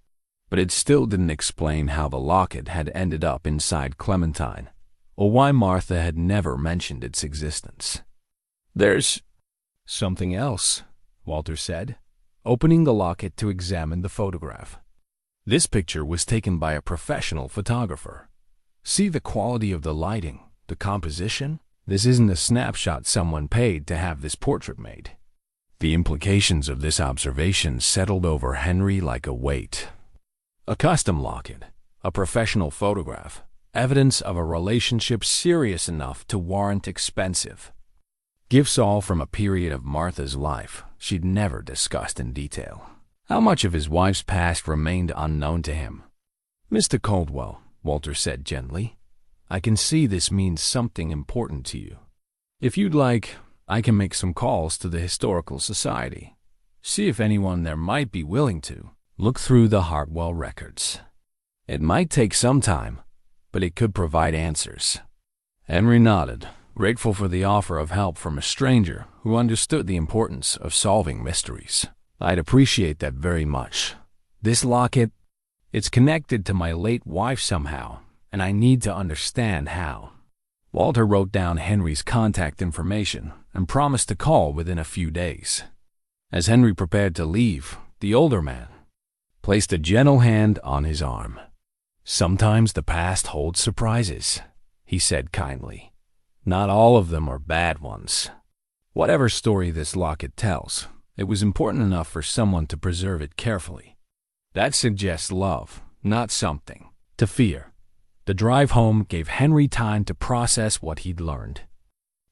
but it still didn't explain how the locket had ended up inside Clementine, or why Martha had never mentioned its existence. "There's something else," Walter said, opening the locket to examine the photograph. This picture was taken by a professional photographer. "See the quality of the lighting, the composition? This isn't a snapshot someone paid to have this portrait made." The implications of this observation settled over Henry like a weight. A custom locket, a professional photograph, evidence of a relationship serious enough to warrant expensive gifts, all from a period of Martha's life she'd never discussed in detail. How much of his wife's past remained unknown to him? "Mr. Caldwell," Walter said gently, "I can see this means something important to you. If you'd like, I can make some calls to the Historical Society, see if anyone there might be willing to look through the Hartwell records. It might take some time, but it could provide answers. Henry nodded, grateful for the offer of help from a stranger who understood the importance of solving mysteries. I'd appreciate that very much. This locket, it's connected to my late wife somehow, and I need to understand how. Walter wrote down Henry's contact information and promised to call within a few days. As Henry prepared to leave, the older man placed a gentle hand on his arm. "Sometimes the past holds surprises," he said kindly. "Not all of them are bad ones. Whatever story this locket tells, it was important enough for someone to preserve it carefully. That suggests love, not something to fear." The drive home gave Henry time to process what he'd learned.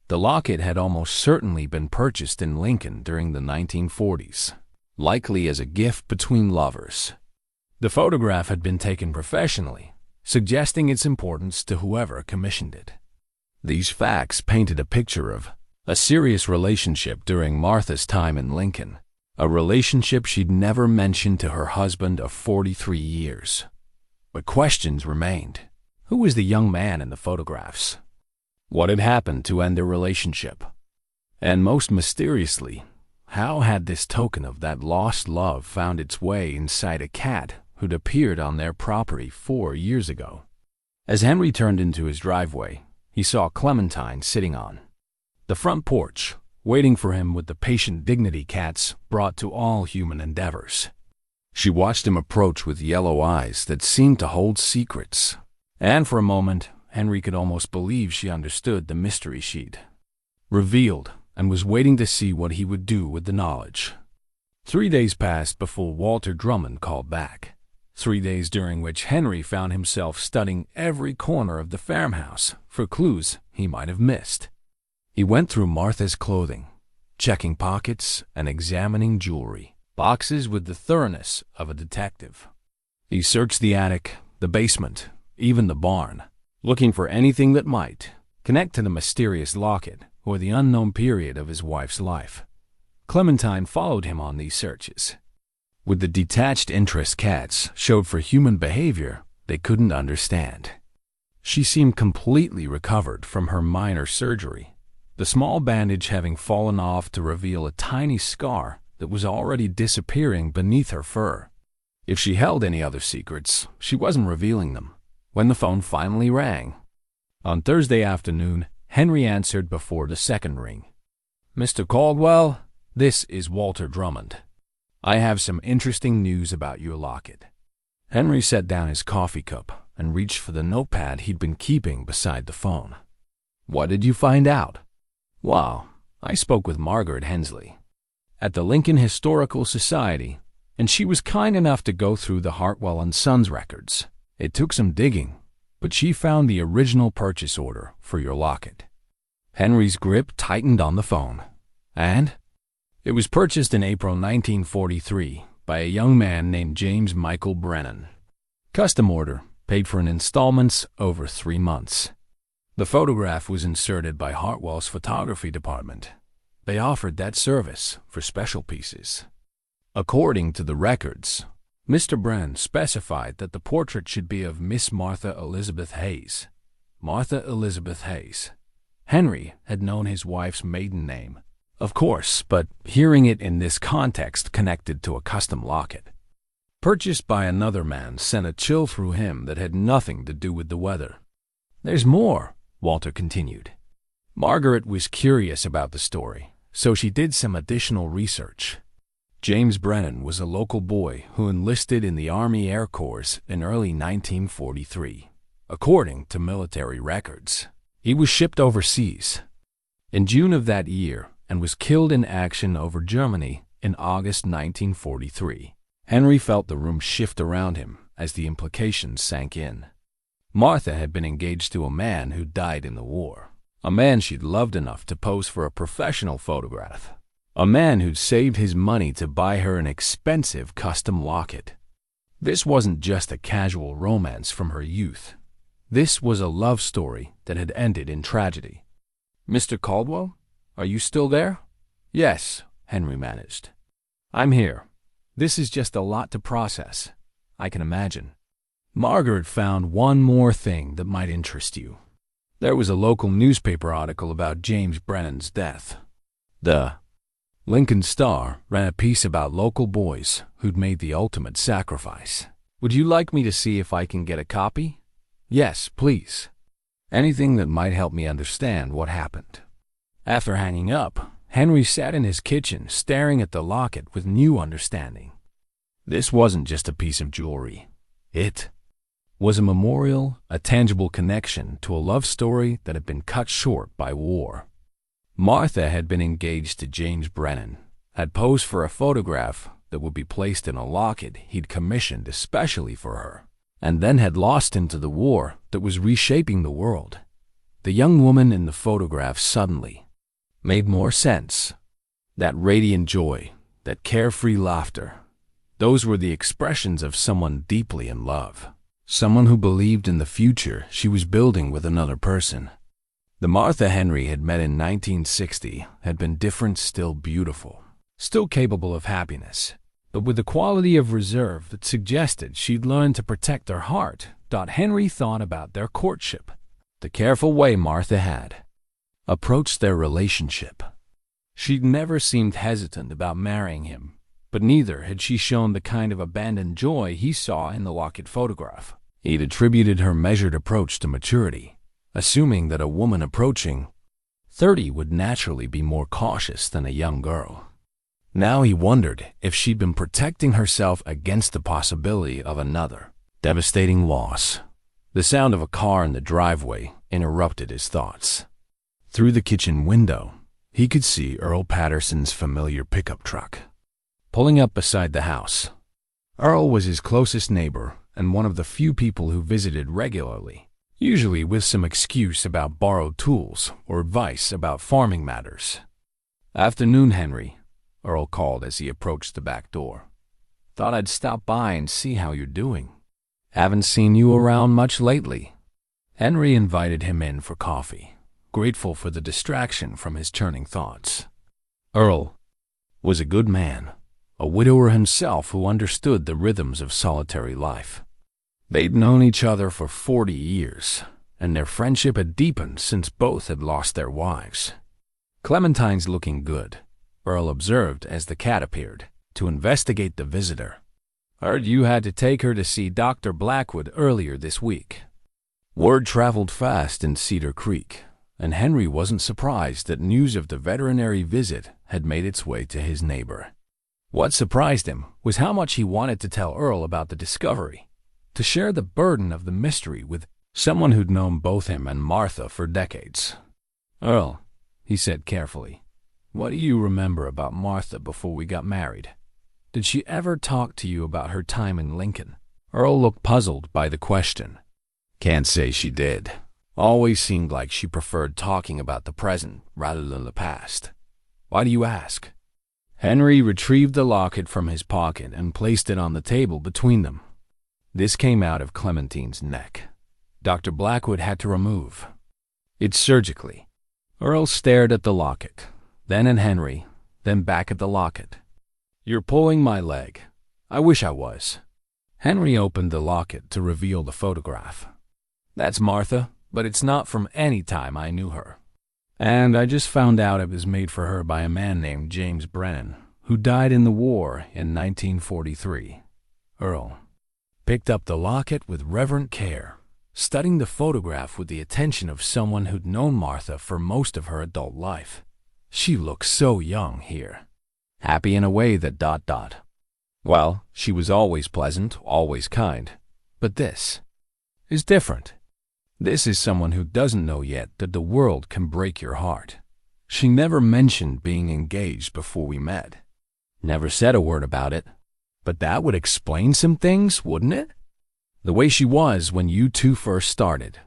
The locket had almost certainly been purchased in Lincoln during the 1940s, likely as a gift between lovers. The photograph had been taken professionally, suggesting its importance to whoever commissioned it. These facts painted a picture of a serious relationship during Martha's time in Lincoln, a relationship she'd never mentioned to her husband of 43 years. But questions remained. Who was the young man in the photographs? What had happened to end their relationship? And most mysteriously, how had this token of that lost love found its way inside a cat who'd appeared on their property 4 years ago? As Henry turned into his driveway, he saw Clementine sitting on the front porch, waiting for him with the patient dignity cats brought to all human endeavors. She watched him approach with yellow eyes that seemed to hold secrets. And for a moment, Henry could almost believe she understood the mystery she'd revealed and was waiting to see what he would do with the knowledge. 3 days passed before Walter Drummond called back. 3 days during which Henry found himself studying every corner of the farmhouse for clues he might have missed. He went through Martha's clothing, checking pockets and examining jewelry boxes with the thoroughness of a detective. He searched the attic, the basement, even the barn, looking for anything that might connect to the mysterious locket or the unknown period of his wife's life. Clementine followed him on these searches. With the detached interest cats showed for human behavior they couldn't understand. She seemed completely recovered from her minor surgery, the small bandage having fallen off to reveal a tiny scar that was already disappearing beneath her fur. If she held any other secrets, she wasn't revealing them. When the phone finally rang on Thursday afternoon, Henry answered before the second ring. "Mr. Caldwell, this is Walter Drummond. I have some interesting news about your locket." Henry set down his coffee cup and reached for the notepad he'd been keeping beside the phone. "What did you find out?" "Well, I spoke with Margaret Hensley at the Lincoln Historical Society, and she was kind enough to go through the Hartwell and Sons records. It took some digging, but she found the original purchase order for your locket." Henry's grip tightened on the phone. "And?" "It was purchased in April 1943 by a young man named James Michael Brennan. Custom order, paid for in installments over 3 months. The photograph was inserted by Hartwell's photography department. They offered that service for special pieces. According to the records, Mr. Brennan specified that the portrait should be of Miss Martha Elizabeth Hayes. Martha Elizabeth Hayes. Henry had known his wife's maiden name, of course, but hearing it in this context connected to a custom locket purchased by another man sent a chill through him that had nothing to do with the weather. "There's more," Walter continued. "Margaret was curious about the story, so she did some additional research. James Brennan was a local boy who enlisted in the Army Air Corps in early 1943. According to military records, he was shipped overseas in June of that year and was killed in action over Germany in August 1943. Henry felt the room shift around him as the implications sank in. Martha had been engaged to a man who died in the war, a man she'd loved enough to pose for a professional photograph. A man who'd saved his money to buy her an expensive custom locket. This wasn't just a casual romance from her youth. This was a love story that had ended in tragedy. "Mr. Caldwell, are you still there?" "Yes," Henry managed. "I'm here. This is just a lot to process, I can imagine." Margaret found one more thing that might interest you. There was a local newspaper article about James Brennan's death. The Lincoln Star ran a piece about local boys who'd made the ultimate sacrifice. Would you like me to see if I can get a copy? Yes, please. Anything that might help me understand what happened. After hanging up, Henry sat in his kitchen staring at the locket with new understanding. This wasn't just a piece of jewelry. It was a memorial, a tangible connection to a love story that had been cut short by war. Martha had been engaged to James Brennan, had posed for a photograph that would be placed in a locket he'd commissioned especially for her, and then had lost into the war that was reshaping the world. The young woman in the photograph suddenly made more sense. That radiant joy, that carefree laughter, those were the expressions of someone deeply in love. Someone who believed in the future she was building with another person. The Martha Henry had met in 1960 had been different, still beautiful, still capable of happiness, but with a quality of reserve that suggested she'd learned to protect her heart. Henry thought about their courtship, the careful way Martha had approached their relationship. She'd never seemed hesitant about marrying him, but neither had she shown the kind of abandoned joy he saw in the locket photograph. He'd attributed her measured approach to maturity, assuming that a woman approaching 30 would naturally be more cautious than a young girl. Now he wondered if she'd been protecting herself against the possibility of another devastating loss. The sound of a car in the driveway interrupted his thoughts. Through the kitchen window, he could see Earl Patterson's familiar pickup truck pulling up beside the house. Earl was his closest neighbor and one of the few people who visited regularly, usually with some excuse about borrowed tools or advice about farming matters. "Afternoon, Henry," Earl called as he approached the back door. "Thought I'd stop by and see how you're doing. Haven't seen you around much lately." Henry invited him in for coffee, grateful for the distraction from his churning thoughts. Earl was a good man, a widower himself who understood the rhythms of solitary life. They'd known each other for 40 years, and their friendship had deepened since both had lost their wives. "Clementine's looking good," Earl observed as the cat appeared to investigate the visitor. "Heard you had to take her to see Dr. Blackwood earlier this week." Word traveled fast in Cedar Creek, and Henry wasn't surprised that news of the veterinary visit had made its way to his neighbor. What surprised him was how much he wanted to tell Earl about the discovery, to share the burden of the mystery with someone who'd known both him and Martha for decades. "Earl," he said carefully, "what do you remember about Martha before we got married? Did she ever talk to you about her time in Lincoln?" Earl looked puzzled by the question. "Can't say she did. Always seemed like she preferred talking about the present rather than the past. Why do you ask?" Henry retrieved the locket from his pocket and placed it on the table between them. This came out of Clementine's neck. Dr. Blackwood had to remove it surgically. Earl stared at the locket, then at Henry, then back at the locket. "You're pulling my leg. I wish I was." Henry opened the locket to reveal the photograph. "That's Martha, but it's not from any time I knew her. And I just found out it was made for her by a man named James Brennan, who died in the war in 1943. Earl picked up the locket with reverent care, studying the photograph with the attention of someone who'd known Martha for most of her adult life. She looked so young here, happy in a way that ... Well, she was always pleasant, always kind. But this is different. This is someone who doesn't know yet that the world can break your heart. She never mentioned being engaged before we met. Never said a word about it. But that would explain some things, wouldn't it? The way she was when you two first started.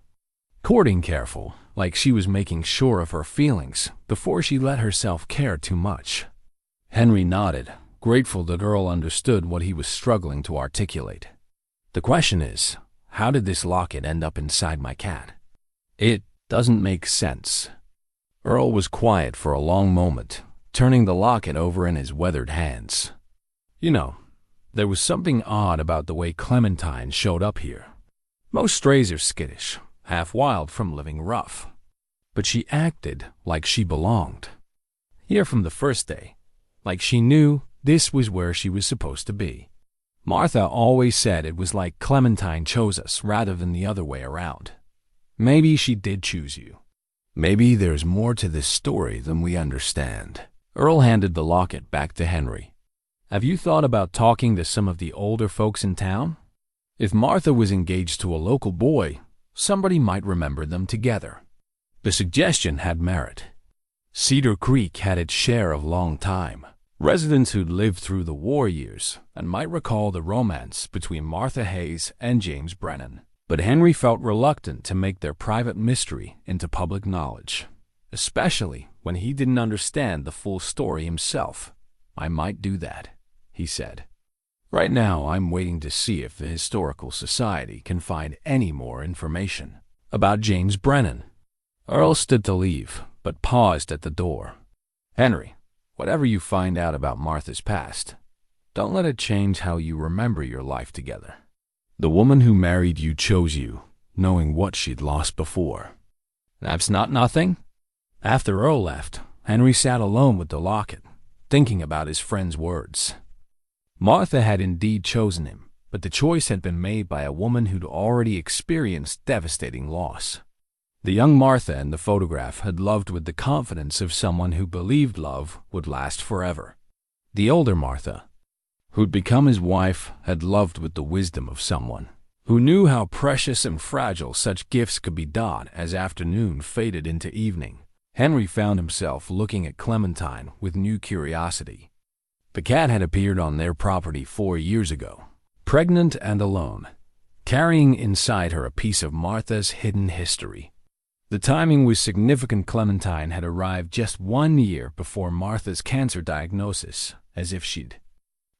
Courting careful, like she was making sure of her feelings before she let herself care too much. Henry nodded, grateful that Earl understood what he was struggling to articulate. "The question is, how did this locket end up inside my cat? It doesn't make sense." Earl was quiet for a long moment, turning the locket over in his weathered hands. "You know, there was something odd about the way Clementine showed up here. Most strays are skittish, half wild from living rough. But she acted like she belonged. Here from the first day, like she knew this was where she was supposed to be. Martha always said it was like Clementine chose us rather than the other way around. Maybe she did choose you. Maybe there's more to this story than we understand. Earl handed the locket back to Henry. Have you thought about talking to some of the older folks in town? If Martha was engaged to a local boy, somebody might remember them together. The suggestion had merit. Cedar Creek had its share of long time. Residents who'd lived through the war years and might recall the romance between Martha Hayes and James Brennan. But Henry felt reluctant to make their private mystery into public knowledge, especially when he didn't understand the full story himself. I might do that, he said. Right now, I'm waiting to see if the Historical Society can find any more information about James Brennan. Earl stood to leave, but paused at the door. Henry, whatever you find out about Martha's past, don't let it change how you remember your life together. The woman who married you chose you, knowing what she'd lost before. That's not nothing. After Earl left, Henry sat alone with the locket, thinking about his friend's words. Martha had indeed chosen him, but the choice had been made by a woman who'd already experienced devastating loss. The young Martha in the photograph had loved with the confidence of someone who believed love would last forever. The older Martha, who'd become his wife, had loved with the wisdom of someone who knew how precious and fragile such gifts could be as afternoon faded into evening. Henry found himself looking at Clementine with new curiosity. The cat had appeared on their property 4 years ago, pregnant and alone, carrying inside her a piece of Martha's hidden history. The timing was significant. Clementine had arrived just 1 year before Martha's cancer diagnosis, as if she'd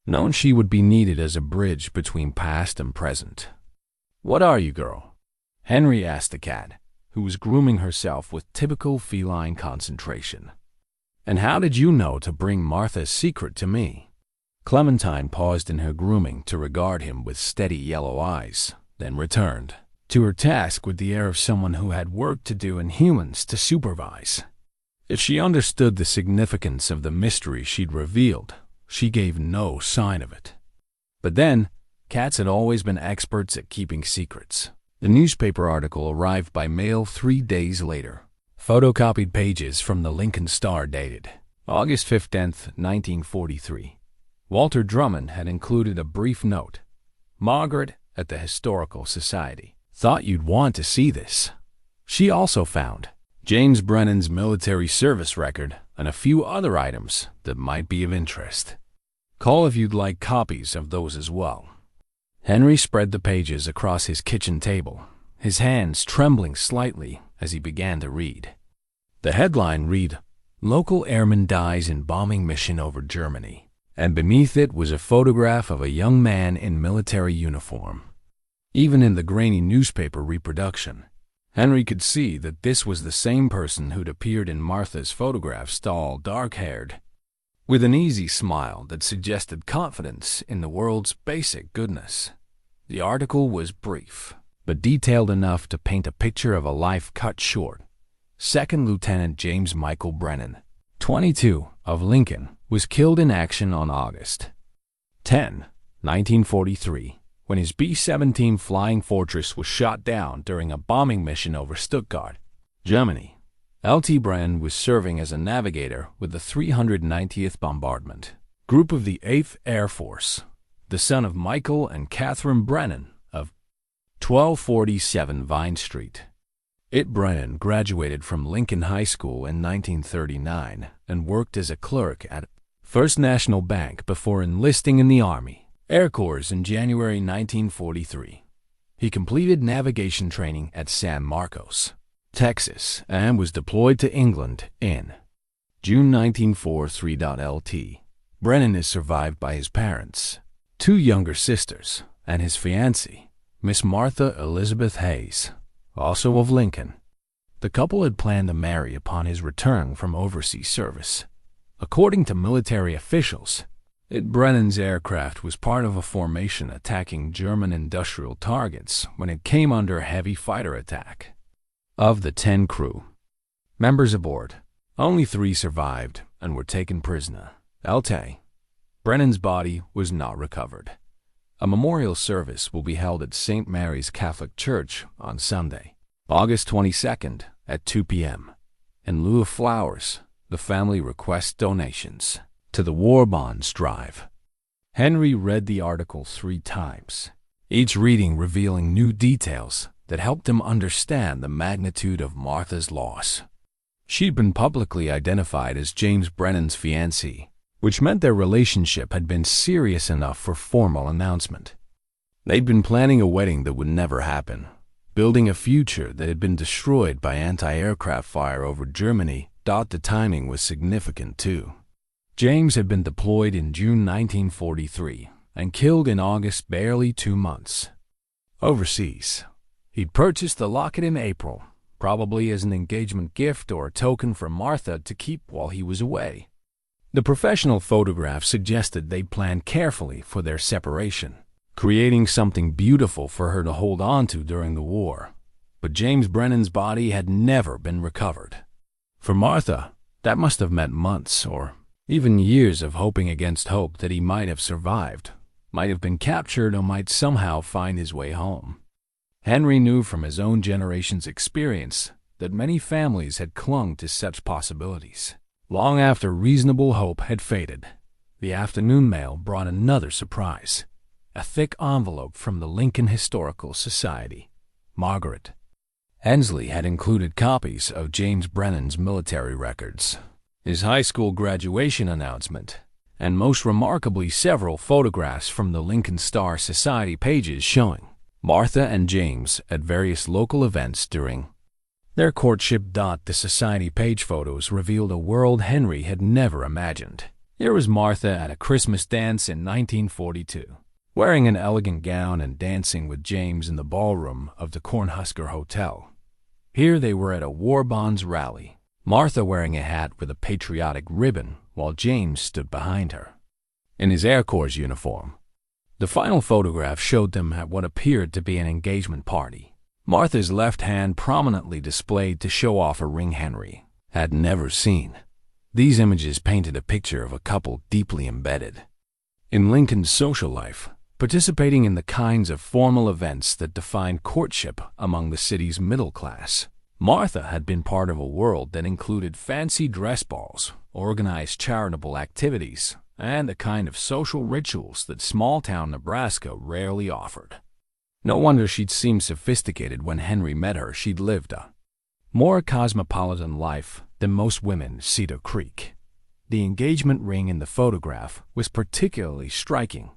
known she would be needed as a bridge between past and present. What are you, girl? Henry asked the cat, who was grooming herself with typical feline concentration. And how did you know to bring Martha's secret to me? Clementine paused in her grooming to regard him with steady yellow eyes, then returned to her task with the air of someone who had work to do and humans to supervise. If she understood the significance of the mystery she'd revealed, she gave no sign of it. But then, cats had always been experts at keeping secrets. The newspaper article arrived by mail 3 days later. Photocopied pages from the Lincoln Star dated August 15th, 1943. Walter Drummond had included a brief note. Margaret at the Historical Society thought you'd want to see this. She also found James Brennan's military service record and a few other items that might be of interest. Call if you'd like copies of those as well. Henry spread the pages across his kitchen table, his hands trembling slightly as he began to read. The headline read, "Local Airman Dies in Bombing Mission Over Germany," and beneath it was a photograph of a young man in military uniform. Even in the grainy newspaper reproduction, Henry could see that this was the same person who'd appeared in Martha's photographs, tall, dark-haired, with an easy smile that suggested confidence in the world's basic goodness. The article was brief, but detailed enough to paint a picture of a life cut short. Second Lieutenant James Michael Brennan, 22, of Lincoln, was killed in action on August 10, 1943, when his B-17 Flying Fortress was shot down during a bombing mission over Stuttgart, Germany. L.T. Brennan was serving as a navigator with the 390th Bombardment Group of the 8th Air Force, the son of Michael and Catherine Brennan of 1247 Vine Street. Brennan graduated from Lincoln High School in 1939 and worked as a clerk at First National Bank before enlisting in the Army Air Corps in January 1943. He completed navigation training at San Marcos, Texas, and was deployed to England in June 1943. Lt. Brennan is survived by his parents, 2 younger sisters, and his fiancée, Miss Martha Elizabeth Hayes, also of Lincoln. The couple had planned to marry upon his return from overseas service. According to military officials, Brennan's aircraft was part of a formation attacking German industrial targets when it came under heavy fighter attack. Of the 10 crew members aboard, only 3 survived and were taken prisoner. Brennan's body was not recovered. A memorial service will be held at St. Mary's Catholic Church on Sunday, August 22nd at 2 p.m. In lieu of flowers, the family requests donations to the War Bonds Drive. Henry read the article 3 times, each reading revealing new details that helped him understand the magnitude of Martha's loss. She'd been publicly identified as James Brennan's fiancée, which meant their relationship had been serious enough for formal announcement. They'd been planning a wedding that would never happen, building a future that had been destroyed by anti-aircraft fire over Germany. The timing was significant too. James had been deployed in June 1943 and killed in August, barely 2 months. Overseas, he'd purchased the locket in April, probably as an engagement gift or a token for Martha to keep while he was away. The professional photograph suggested they'd planned carefully for their separation, creating something beautiful for her to hold on to during the war. But James Brennan's body had never been recovered. For Martha, that must have meant months or even years of hoping against hope that he might have survived, might have been captured, or might somehow find his way home. Henry knew from his own generation's experience that many families had clung to such possibilities. Long after reasonable hope had faded, the afternoon mail brought another surprise. A thick envelope from the Lincoln Historical Society. Margaret. Hensley had included copies of James Brennan's military records, his high school graduation announcement, and most remarkably several photographs from the Lincoln Star Society pages showing Martha and James at various local events during their courtship. The Society page photos revealed a world Henry had never imagined. Here was Martha at a Christmas dance in 1942, wearing an elegant gown and dancing with James in the ballroom of the Cornhusker Hotel. Here they were at a War Bonds rally, Martha wearing a hat with a patriotic ribbon while James stood behind her, in his Air Corps uniform. The final photograph showed them at what appeared to be an engagement party, Martha's left hand prominently displayed to show off a ring Henry had never seen. These images painted a picture of a couple deeply embedded in Lincoln's social life, participating in the kinds of formal events that defined courtship among the city's middle class. Martha had been part of a world that included fancy dress balls, organized charitable activities, and the kind of social rituals that small-town Nebraska rarely offered. No wonder she'd seemed sophisticated when Henry met her. She'd lived a more cosmopolitan life than most women in Cedar Creek. The engagement ring in the photograph was particularly striking.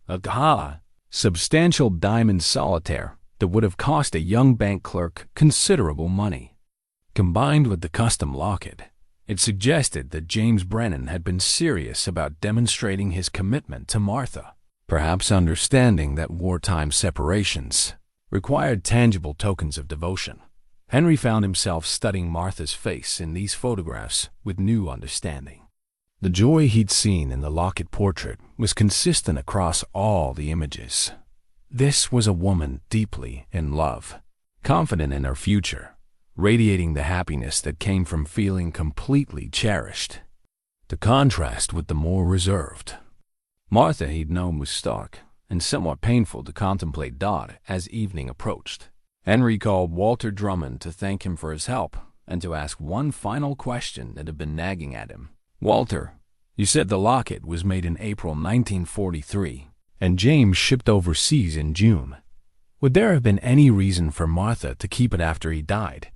A substantial diamond solitaire that would have cost a young bank clerk considerable money. Combined with the custom locket, it suggested that James Brennan had been serious about demonstrating his commitment to Martha, perhaps understanding that wartime separations required tangible tokens of devotion. Henry found himself studying Martha's face in these photographs with new understanding. The joy he'd seen in the locket portrait was consistent across all the images. This was a woman deeply in love, confident in her future, radiating the happiness that came from feeling completely cherished. To contrast with the more reserved Martha he'd known was stark and somewhat painful to contemplate. As evening approached, Henry called Walter Drummond to thank him for his help and to ask one final question that had been nagging at him. "Walter, you said the locket was made in April 1943, and James shipped overseas in June. Would there have been any reason for Martha to keep it after he died?"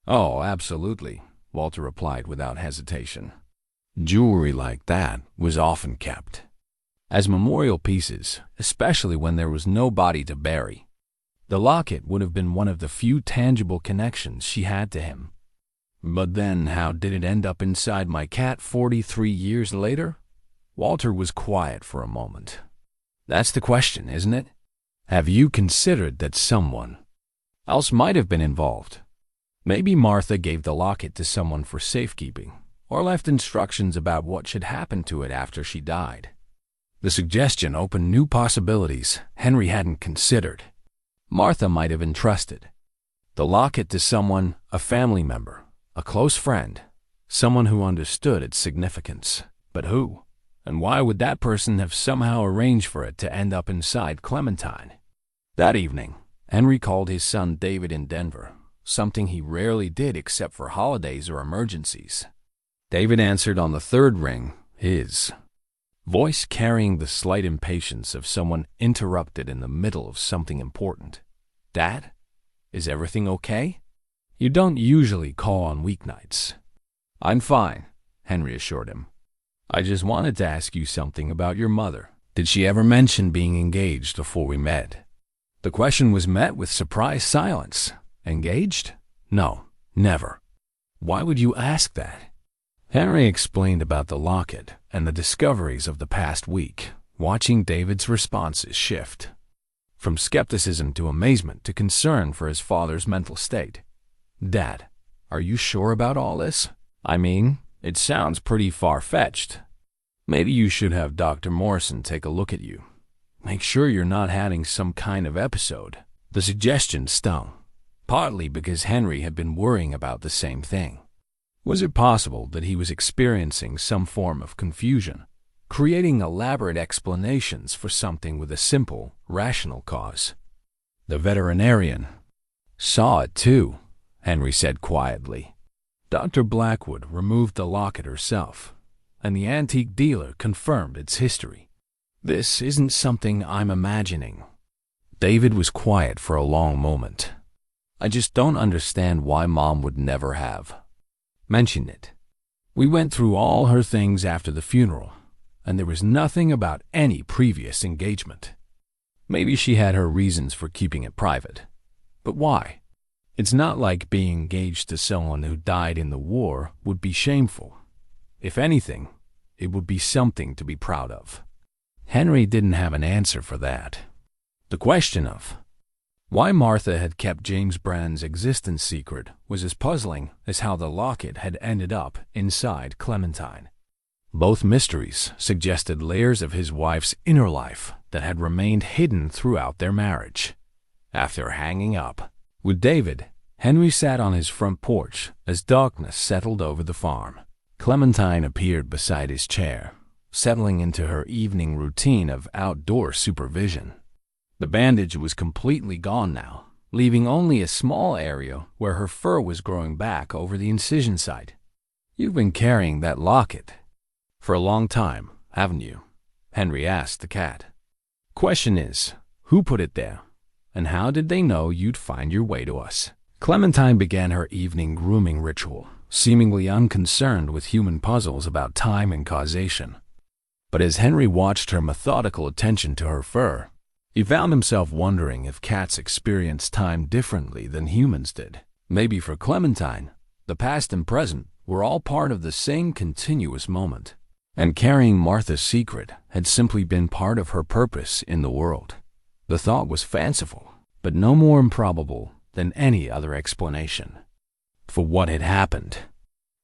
"Oh, absolutely," Walter replied without hesitation. Jewelry like that was often kept as memorial pieces, especially when there was no body to bury. The locket would have been one of the few tangible connections she had to him. "But then how did it end up inside my cat 43 years later?" Walter was quiet for a moment. "That's the question, isn't it? Have you considered that someone else might have been involved? Maybe Martha gave the locket to someone for safekeeping, or left instructions about what should happen to it after she died. The suggestion opened new possibilities Henry hadn't considered. Martha might have entrusted the locket to someone, a family member, a close friend, someone who understood its significance. But who? And why would that person have somehow arranged for it to end up inside Clementine? That evening, Henry called his son David in Denver, something he rarely did except for holidays or emergencies. David answered on the third ring, his voice carrying the slight impatience of someone interrupted in the middle of something important. "Dad, is everything okay?" "You don't usually call on weeknights." "I'm fine," Henry assured him. "I just wanted to ask you something about your mother. Did she ever mention being engaged before we met?" The question was met with surprised silence. "Engaged? No, never." "Why would you ask that?" Henry explained about the locket and the discoveries of the past week, watching David's responses shift from skepticism to amazement to concern for his father's mental state. "Dad, are you sure about all this? I mean, it sounds pretty far-fetched. Maybe you should have Dr. Morrison take a look at you. Make sure you're not having some kind of episode." The suggestion stung, partly because Henry had been worrying about the same thing. Was it possible that he was experiencing some form of confusion, creating elaborate explanations for something with a simple, rational cause? The veterinarian saw it too, Henry said quietly. Dr. Blackwood removed the locket herself, and the antique dealer confirmed its history. "This isn't something I'm imagining." David was quiet for a long moment. "I just don't understand why Mom would never have mentioned it. We went through all her things after the funeral, and there was nothing about any previous engagement. Maybe she had her reasons for keeping it private. But why? It's not like being engaged to someone who died in the war would be shameful. If anything, it would be something to be proud of." Henry didn't have an answer for that. The question of why Martha had kept James Brand's existence secret was as puzzling as how the locket had ended up inside Clementine. Both mysteries suggested layers of his wife's inner life that had remained hidden throughout their marriage. After hanging up with David, Henry sat on his front porch as darkness settled over the farm. Clementine appeared beside his chair, settling into her evening routine of outdoor supervision. The bandage was completely gone now, leaving only a small area where her fur was growing back over the incision site. "You've been carrying that locket for a long time, haven't you?" Henry asked the cat. "Question is, who put it there, and how did they know you'd find your way to us?" Clementine began her evening grooming ritual, seemingly unconcerned with human puzzles about time and causation. But as Henry watched her methodical attention to her fur, he found himself wondering if cats experience time differently than humans did. Maybe for Clementine, the past and present were all part of the same continuous moment, and carrying Martha's secret had simply been part of her purpose in the world. The thought was fanciful, but no more improbable than any other explanation for what had happened.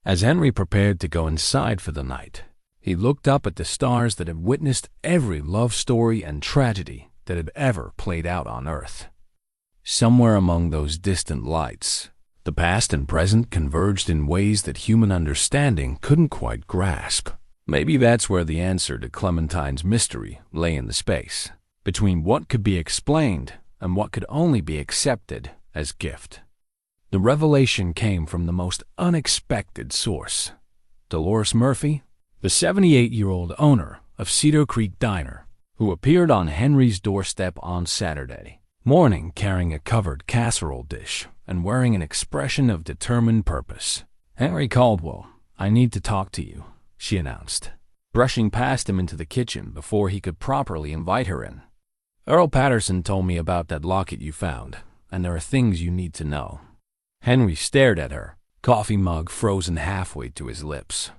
As Henry prepared to go inside for the night, he looked up at the stars that had witnessed every love story and tragedy that had ever played out on Earth. Somewhere among those distant lights, the past and present converged in ways that human understanding couldn't quite grasp. Maybe that's where the answer to Clementine's mystery lay, in the space between what could be explained and what could only be accepted as gift. The revelation came from the most unexpected source. Dolores Murphy, the 78-year-old owner of Cedar Creek Diner, who appeared on Henry's doorstep on Saturday morning carrying a covered casserole dish and wearing an expression of determined purpose. "Henry Caldwell, I need to talk to you," she announced, brushing past him into the kitchen before he could properly invite her in. "Earl Patterson told me about that locket you found, and there are things you need to know." Henry stared at her, coffee mug frozen halfway to his lips.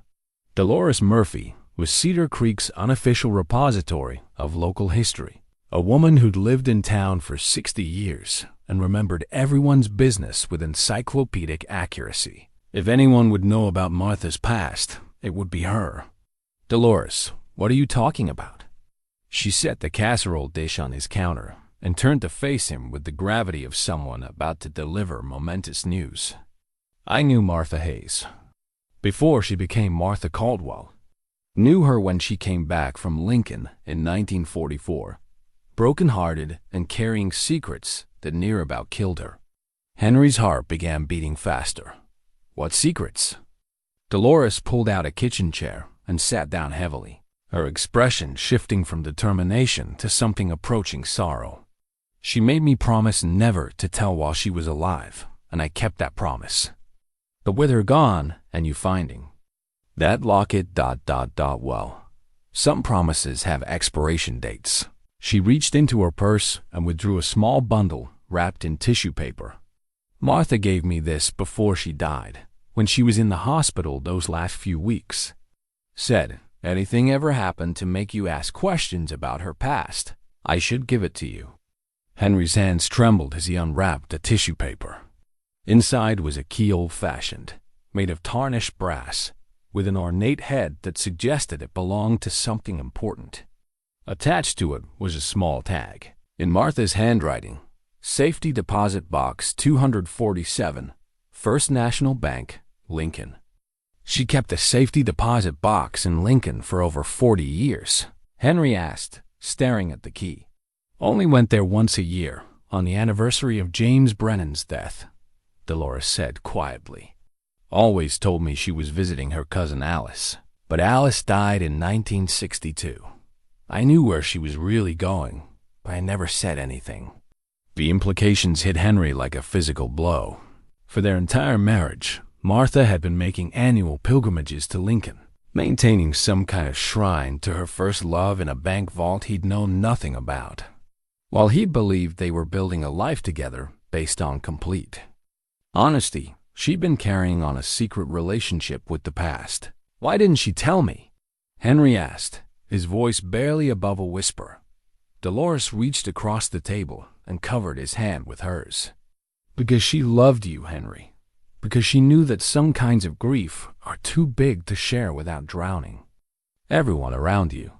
Dolores Murphy was Cedar Creek's unofficial repository of local history, a woman who'd lived in town for 60 years and remembered everyone's business with encyclopedic accuracy. If anyone would know about Martha's past, it would be her. "Dolores, what are you talking about?" She set the casserole dish on his counter and turned to face him with the gravity of someone about to deliver momentous news. I knew Martha Hayes before she became Martha Caldwell. Knew her when she came back from Lincoln in 1944, broken-hearted and carrying secrets that near about killed her. Henry's heart began beating faster. What secrets? Dolores pulled out a kitchen chair and sat down heavily, her expression shifting from determination to something approaching sorrow. She made me promise never to tell while she was alive, and I kept that promise. But with her gone and you finding that locket... well, some promises have expiration dates. She reached into her purse and withdrew a small bundle wrapped in tissue paper. Martha gave me this before she died, when she was in the hospital those last few weeks. Said, anything ever happened to make you ask questions about her past, I should give it to you. Henry's hands trembled as he unwrapped the tissue paper. Inside was a key old-fashioned, made of tarnished brass, with an ornate head that suggested it belonged to something important. Attached to it was a small tag, in Martha's handwriting, Safety Deposit Box 247, First National Bank, Lincoln. She kept the safety deposit box in Lincoln for over 40 years, Henry asked, staring at the key. Only went there once a year, on the anniversary of James Brennan's death, Dolores said quietly. Always told me she was visiting her cousin Alice, but Alice died in 1962. I knew where she was really going, but I never said anything. The implications hit Henry like a physical blow. For their entire marriage, Martha had been making annual pilgrimages to Lincoln, maintaining some kind of shrine to her first love in a bank vault he'd known nothing about, while he believed they were building a life together based on complete honesty. She'd been carrying on a secret relationship with the past. Why didn't she tell me? Henry asked, his voice barely above a whisper. Dolores reached across the table and covered his hand with hers. Because she loved you, Henry. Because she knew that some kinds of grief are too big to share without drowning everyone around you.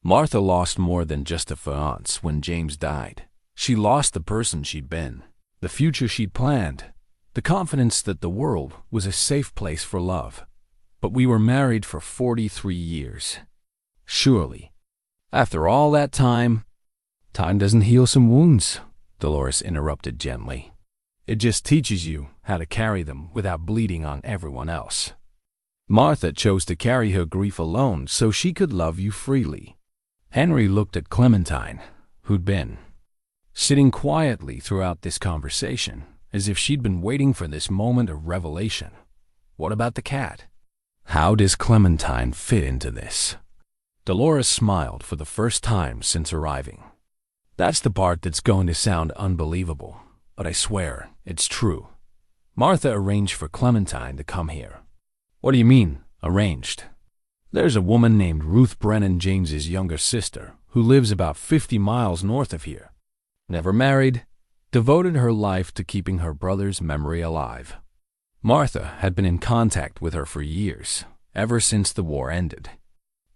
Martha lost more than just a fiancé when James died. She lost the person she'd been, the future she'd planned, the confidence that the world was a safe place for love. But we were married for 43 years. Surely, after all that time doesn't heal some wounds, Dolores interrupted gently. It just teaches you how to carry them without bleeding on everyone else. Martha chose to carry her grief alone so she could love you freely. Henry looked at Clementine, who'd been sitting quietly throughout this conversation, as if she'd been waiting for this moment of revelation. What about the cat? How does Clementine fit into this? Dolores smiled for the first time since arriving. That's the part that's going to sound unbelievable, but I swear it's true. Martha arranged for Clementine to come here. What do you mean, arranged? There's a woman named Ruth Brennan, James's younger sister, who lives about 50 miles north of here. Never married, devoted her life to keeping her brother's memory alive. Martha had been in contact with her for years, ever since the war ended.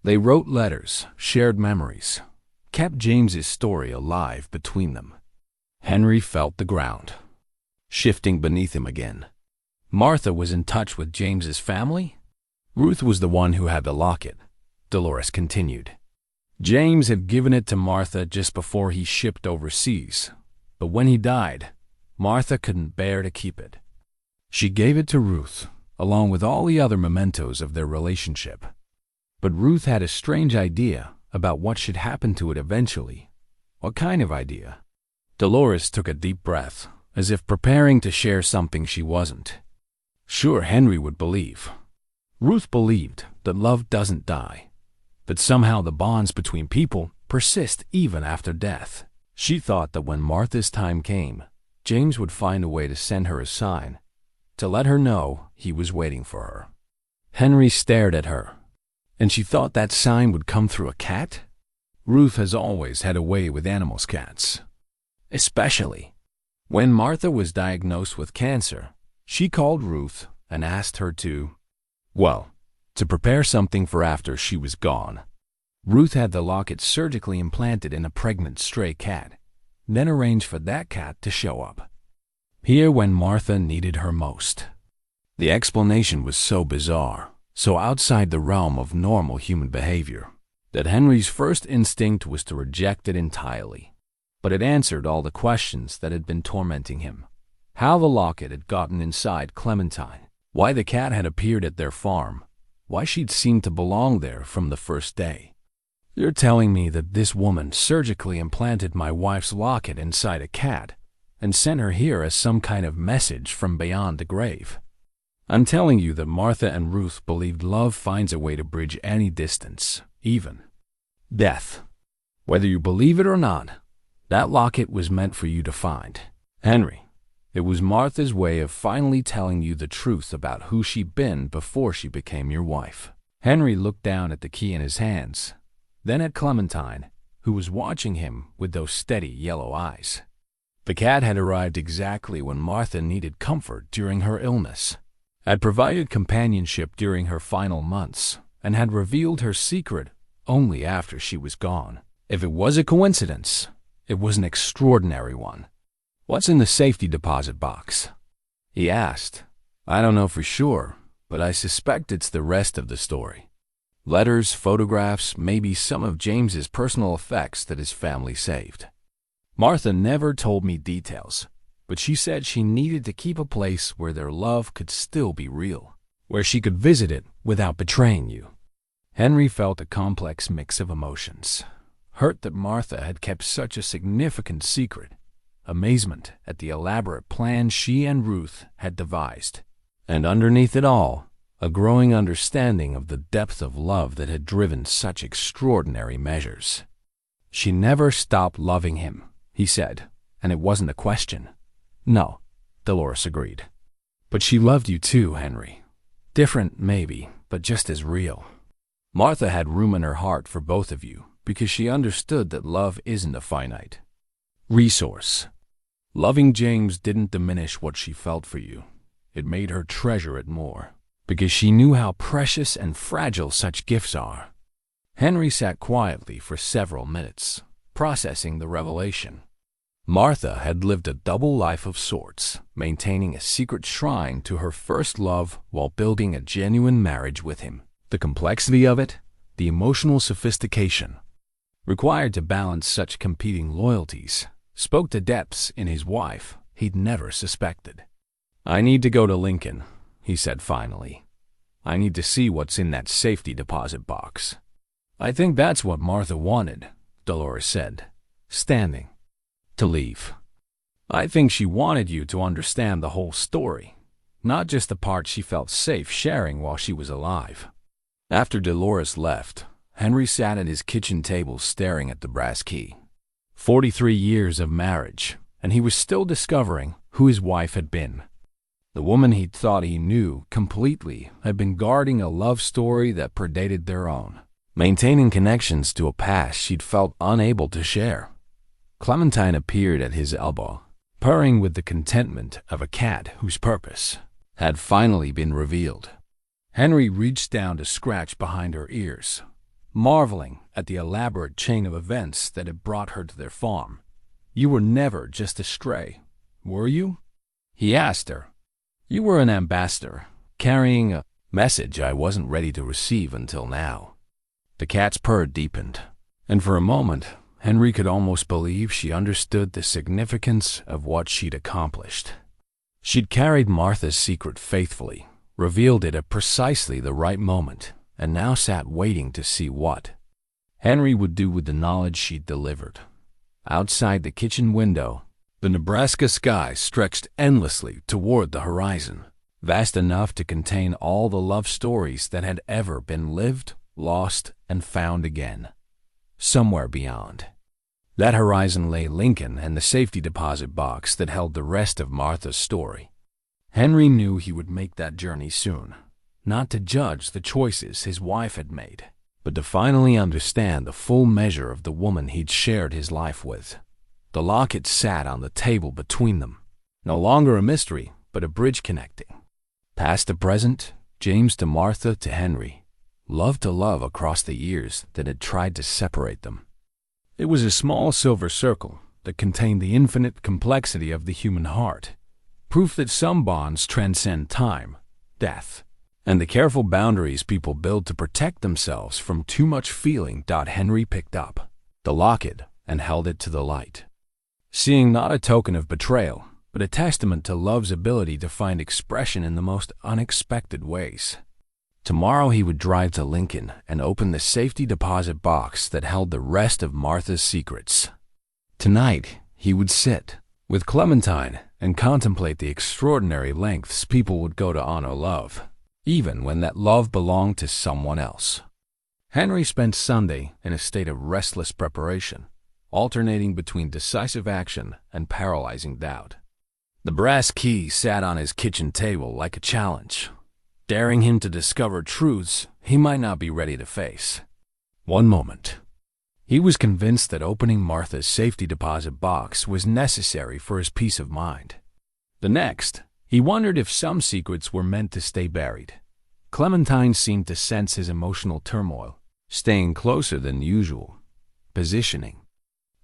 They wrote letters, shared memories, kept James's story alive between them. Henry felt the ground shifting beneath him again. Martha was in touch with James's family? Ruth was the one who had the locket, Dolores continued. James had given it to Martha just before he shipped overseas, but when he died, Martha couldn't bear to keep it. She gave it to Ruth, along with all the other mementos of their relationship. But Ruth had a strange idea about what should happen to it eventually. What kind of idea? Dolores took a deep breath, as if preparing to share something she wasn't. Sure, Henry would believe. Ruth believed that love doesn't die, but somehow the bonds between people persist even after death. She thought that when Martha's time came, James would find a way to send her a sign, to let her know he was waiting for her. Henry stared at her, and she thought that sign would come through a cat? Ruth has always had a way with animals' cats. Especially when Martha was diagnosed with cancer, she called Ruth and asked her to prepare something for after she was gone. Ruth had the locket surgically implanted in a pregnant stray cat, then arranged for that cat to show up here when Martha needed her most. The explanation was so bizarre, so outside the realm of normal human behavior, that Henry's first instinct was to reject it entirely. But it answered all the questions that had been tormenting him. How the locket had gotten inside Clementine, why the cat had appeared at their farm, why she'd seemed to belong there from the first day. "You're telling me that this woman surgically implanted my wife's locket inside a cat and sent her here as some kind of message from beyond the grave?" "I'm telling you that Martha and Ruth believed love finds a way to bridge any distance, even death. Whether you believe it or not, that locket was meant for you to find. Henry, it was Martha's way of finally telling you the truth about who she'd been before she became your wife." Henry looked down at the key in his hands, then at Clementine, who was watching him with those steady yellow eyes. The cat had arrived exactly when Martha needed comfort during her illness, had provided companionship during her final months, and had revealed her secret only after she was gone. If it was a coincidence, it was an extraordinary one. "What's in the safety deposit box?" he asked. "I don't know for sure, but I suspect it's the rest of the story. Letters, photographs, maybe some of James's personal effects that his family saved. Martha never told me details, but she said she needed to keep a place where their love could still be real, where she could visit it without betraying you." Henry felt a complex mix of emotions. Hurt that Martha had kept such a significant secret, amazement at the elaborate plan she and Ruth had devised, and underneath it all, a growing understanding of the depth of love that had driven such extraordinary measures. "She never stopped loving him," he said, "and it wasn't a question." "No," Dolores agreed. "But she loved you too, Henry. Different, maybe, but just as real. Martha had room in her heart for both of you because she understood that love isn't a finite resource. Loving James didn't diminish what she felt for you. It made her treasure it more, because she knew how precious and fragile such gifts are." Henry sat quietly for several minutes, processing the revelation. Martha had lived a double life of sorts, maintaining a secret shrine to her first love while building a genuine marriage with him. The complexity of it, the emotional sophistication required to balance such competing loyalties, spoke to depths in his wife he'd never suspected. "I need to go to Lincoln," he said finally. "I need to see what's in that safety deposit box." "I think that's what Martha wanted," Dolores said, standing to leave. "I think she wanted you to understand the whole story, not just the part she felt safe sharing while she was alive." After Dolores left, Henry sat at his kitchen table staring at the brass key. 43 years of marriage, and he was still discovering who his wife had been. The woman he'd thought he knew completely had been guarding a love story that predated their own, maintaining connections to a past she'd felt unable to share. Clementine appeared at his elbow, purring with the contentment of a cat whose purpose had finally been revealed. Henry reached down to scratch behind her ears, marveling at the elaborate chain of events that had brought her to their farm. "You were never just a stray, were you?" he asked her. "You were an ambassador, carrying a message I wasn't ready to receive until now." The cat's purr deepened, and for a moment, Henry could almost believe she understood the significance of what she'd accomplished. She'd carried Martha's secret faithfully, revealed it at precisely the right moment, and now sat waiting to see what Henry would do with the knowledge she'd delivered. Outside the kitchen window, the Nebraska sky stretched endlessly toward the horizon, vast enough to contain all the love stories that had ever been lived, lost, and found again, somewhere beyond. That horizon lay Lincoln and the safety deposit box that held the rest of Martha's story. Henry knew he would make that journey soon, not to judge the choices his wife had made, but to finally understand the full measure of the woman he'd shared his life with. The locket sat on the table between them, no longer a mystery, but a bridge connecting past to present, James to Martha to Henry. love to love across the years that had tried to separate them. It was a small silver circle that contained the infinite complexity of the human heart, proof that some bonds transcend time, death, and the careful boundaries people build to protect themselves from too much feeling. Henry picked up the locket and held it to the light, seeing not a token of betrayal, but a testament to love's ability to find expression in the most unexpected ways. Tomorrow he would drive to Lincoln and open the safety deposit box that held the rest of Martha's secrets. Tonight, he would sit with Clementine and contemplate the extraordinary lengths people would go to honor love, even when that love belonged to someone else. Henry spent Sunday in a state of restless preparation, alternating between decisive action and paralyzing doubt. The brass key sat on his kitchen table like a challenge, daring him to discover truths he might not be ready to face. One moment, he was convinced that opening Martha's safety deposit box was necessary for his peace of mind. The next, he wondered if some secrets were meant to stay buried. Clementine seemed to sense his emotional turmoil, staying closer than usual, positioning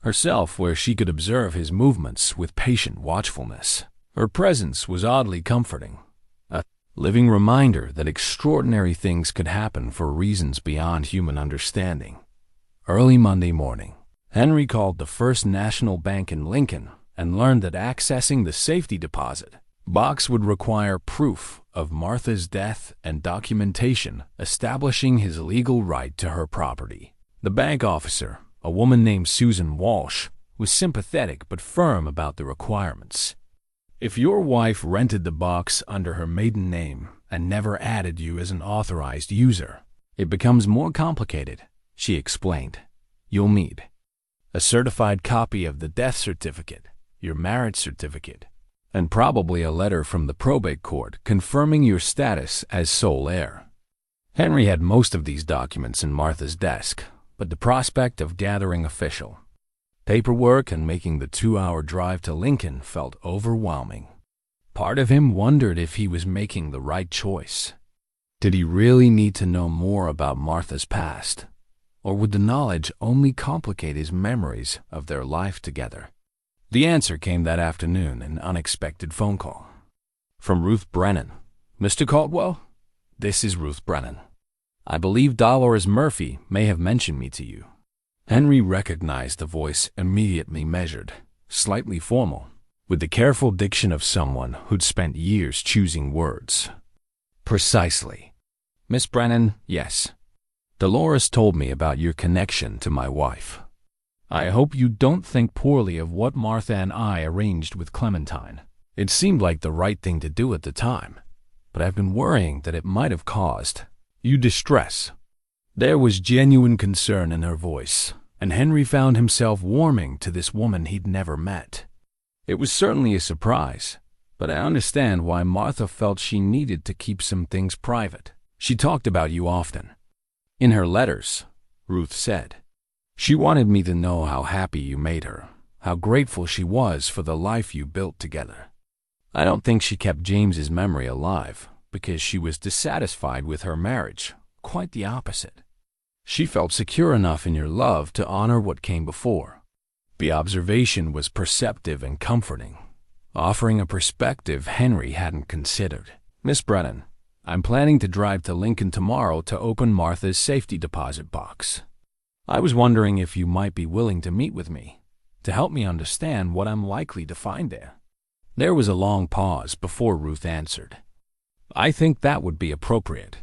herself where she could observe his movements with patient watchfulness. Her presence was oddly comforting, a living reminder that extraordinary things could happen for reasons beyond human understanding. Early Monday morning, Henry called the First National Bank in Lincoln and learned that accessing the safety deposit box would require proof of Martha's death and documentation establishing his legal right to her property. The bank officer, a woman named Susan Walsh, was sympathetic but firm about the requirements. If your wife rented the box under her maiden name and never added you as an authorized user, it becomes more complicated, she explained. You'll need a certified copy of the death certificate, your marriage certificate, and probably a letter from the probate court confirming your status as sole heir. Henry had most of these documents in Martha's desk, but the prospect of gathering official paperwork and making the 2-hour drive to Lincoln felt overwhelming. Part of him wondered if he was making the right choice. Did he really need to know more about Martha's past, or would the knowledge only complicate his memories of their life together? The answer came that afternoon, an unexpected phone call. From Ruth Brennan. Mr. Caldwell? This is Ruth Brennan. I believe Dolores Murphy may have mentioned me to you. Henry recognized the voice immediately, measured, slightly formal, with the careful diction of someone who'd spent years choosing words. Precisely. Miss Brennan, yes. Dolores told me about your connection to my wife. I hope you don't think poorly of what Martha and I arranged with Clementine. It seemed like the right thing to do at the time, but I've been worrying that it might have caused you distress. There was genuine concern in her voice, and Henry found himself warming to this woman he'd never met. It was certainly a surprise, but I understand why Martha felt she needed to keep some things private. She talked about you often. In her letters, Ruth said, she wanted me to know how happy you made her, how grateful she was for the life you built together. I don't think she kept James's memory alive because she was dissatisfied with her marriage. Quite the opposite. She felt secure enough in your love to honor what came before. The observation was perceptive and comforting, offering a perspective Henry hadn't considered. Miss Brennan, I'm planning to drive to Lincoln tomorrow to open Martha's safety deposit box. I was wondering if you might be willing to meet with me, to help me understand what I'm likely to find there. There was a long pause before Ruth answered. I think that would be appropriate.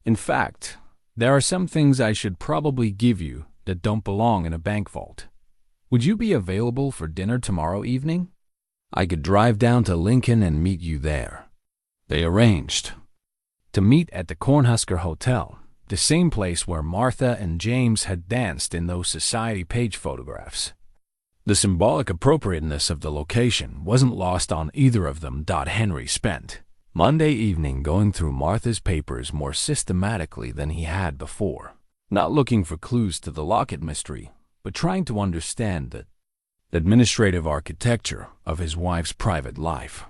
In fact, there are some things I should probably give you that don't belong in a bank vault. Would you be available for dinner tomorrow evening? I could drive down to Lincoln and meet you there. They arranged to meet at the Cornhusker Hotel, the same place where Martha and James had danced in those society page photographs. The symbolic appropriateness of the location wasn't lost on either of them. Henry spent Monday evening going through Martha's papers more systematically than he had before, not looking for clues to the locket mystery, but trying to understand the administrative architecture of his wife's private life.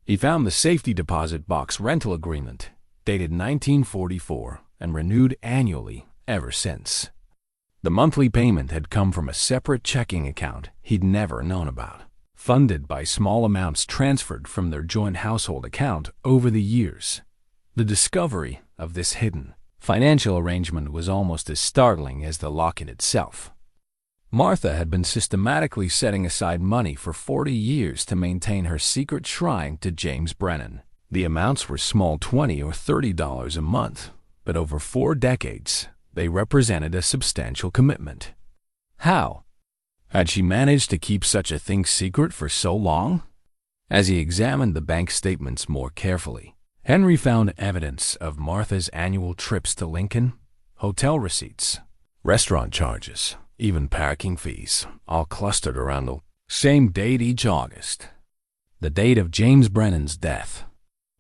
He found the safety deposit box rental agreement, dated 1944, and renewed annually ever since. The monthly payment had come from a separate checking account he'd never known about, funded by small amounts transferred from their joint household account over the years. The discovery of this hidden financial arrangement was almost as startling as the locket itself. Martha had been systematically setting aside money for 40 years to maintain her secret shrine to James Brennan. The amounts were small $20 or $30 a month, but over 4 decades, they represented a substantial commitment. How had she managed to keep such a thing secret for so long? As he examined the bank statements more carefully, Henry found evidence of Martha's annual trips to Lincoln, hotel receipts, restaurant charges, even parking fees, all clustered around the same date each August, the date of James Brennan's death.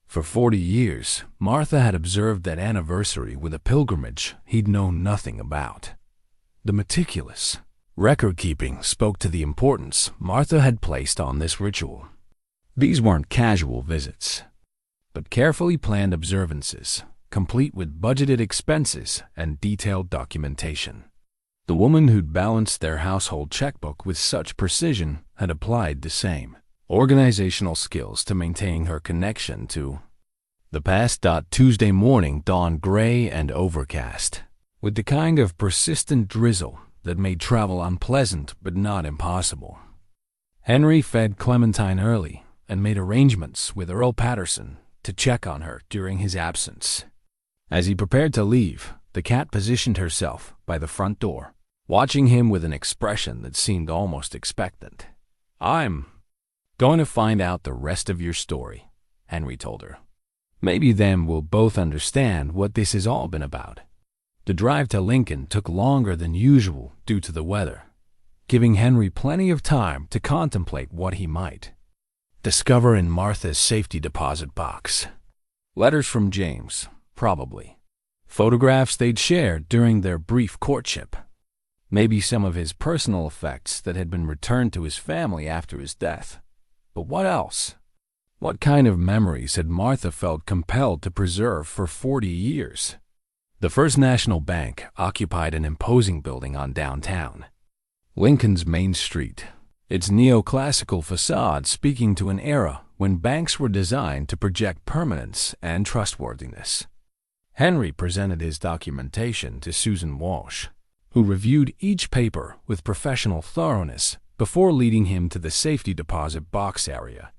For 40 years, Martha had observed that anniversary with a pilgrimage he'd known nothing about. The meticulous record-keeping spoke to the importance Martha had placed on this ritual. These weren't casual visits, but carefully planned observances, complete with budgeted expenses and detailed documentation. The woman who'd balanced their household checkbook with such precision had applied the same organizational skills to maintaining her connection to the past. Tuesday morning dawned gray and overcast, with the kind of persistent drizzle that made travel unpleasant but not impossible. Henry fed Clementine early and made arrangements with Earl Patterson to check on her during his absence. As he prepared to leave, the cat positioned herself by the front door, watching him with an expression that seemed almost expectant. "I'm going to find out the rest of your story," Henry told her. "Maybe then we'll both understand what this has all been about." The drive to Lincoln took longer than usual due to the weather, giving Henry plenty of time to contemplate what he might discover in Martha's safety deposit box. Letters from James, probably. Photographs they'd shared during their brief courtship. Maybe some of his personal effects that had been returned to his family after his death. But what else? What kind of memories had Martha felt compelled to preserve for 40 years? The First National Bank occupied an imposing building on downtown Lincoln's Main Street, its neoclassical facade speaking to an era when banks were designed to project permanence and trustworthiness. Henry presented his documentation to Susan Walsh, who reviewed each paper with professional thoroughness before leading him to the safety deposit box area.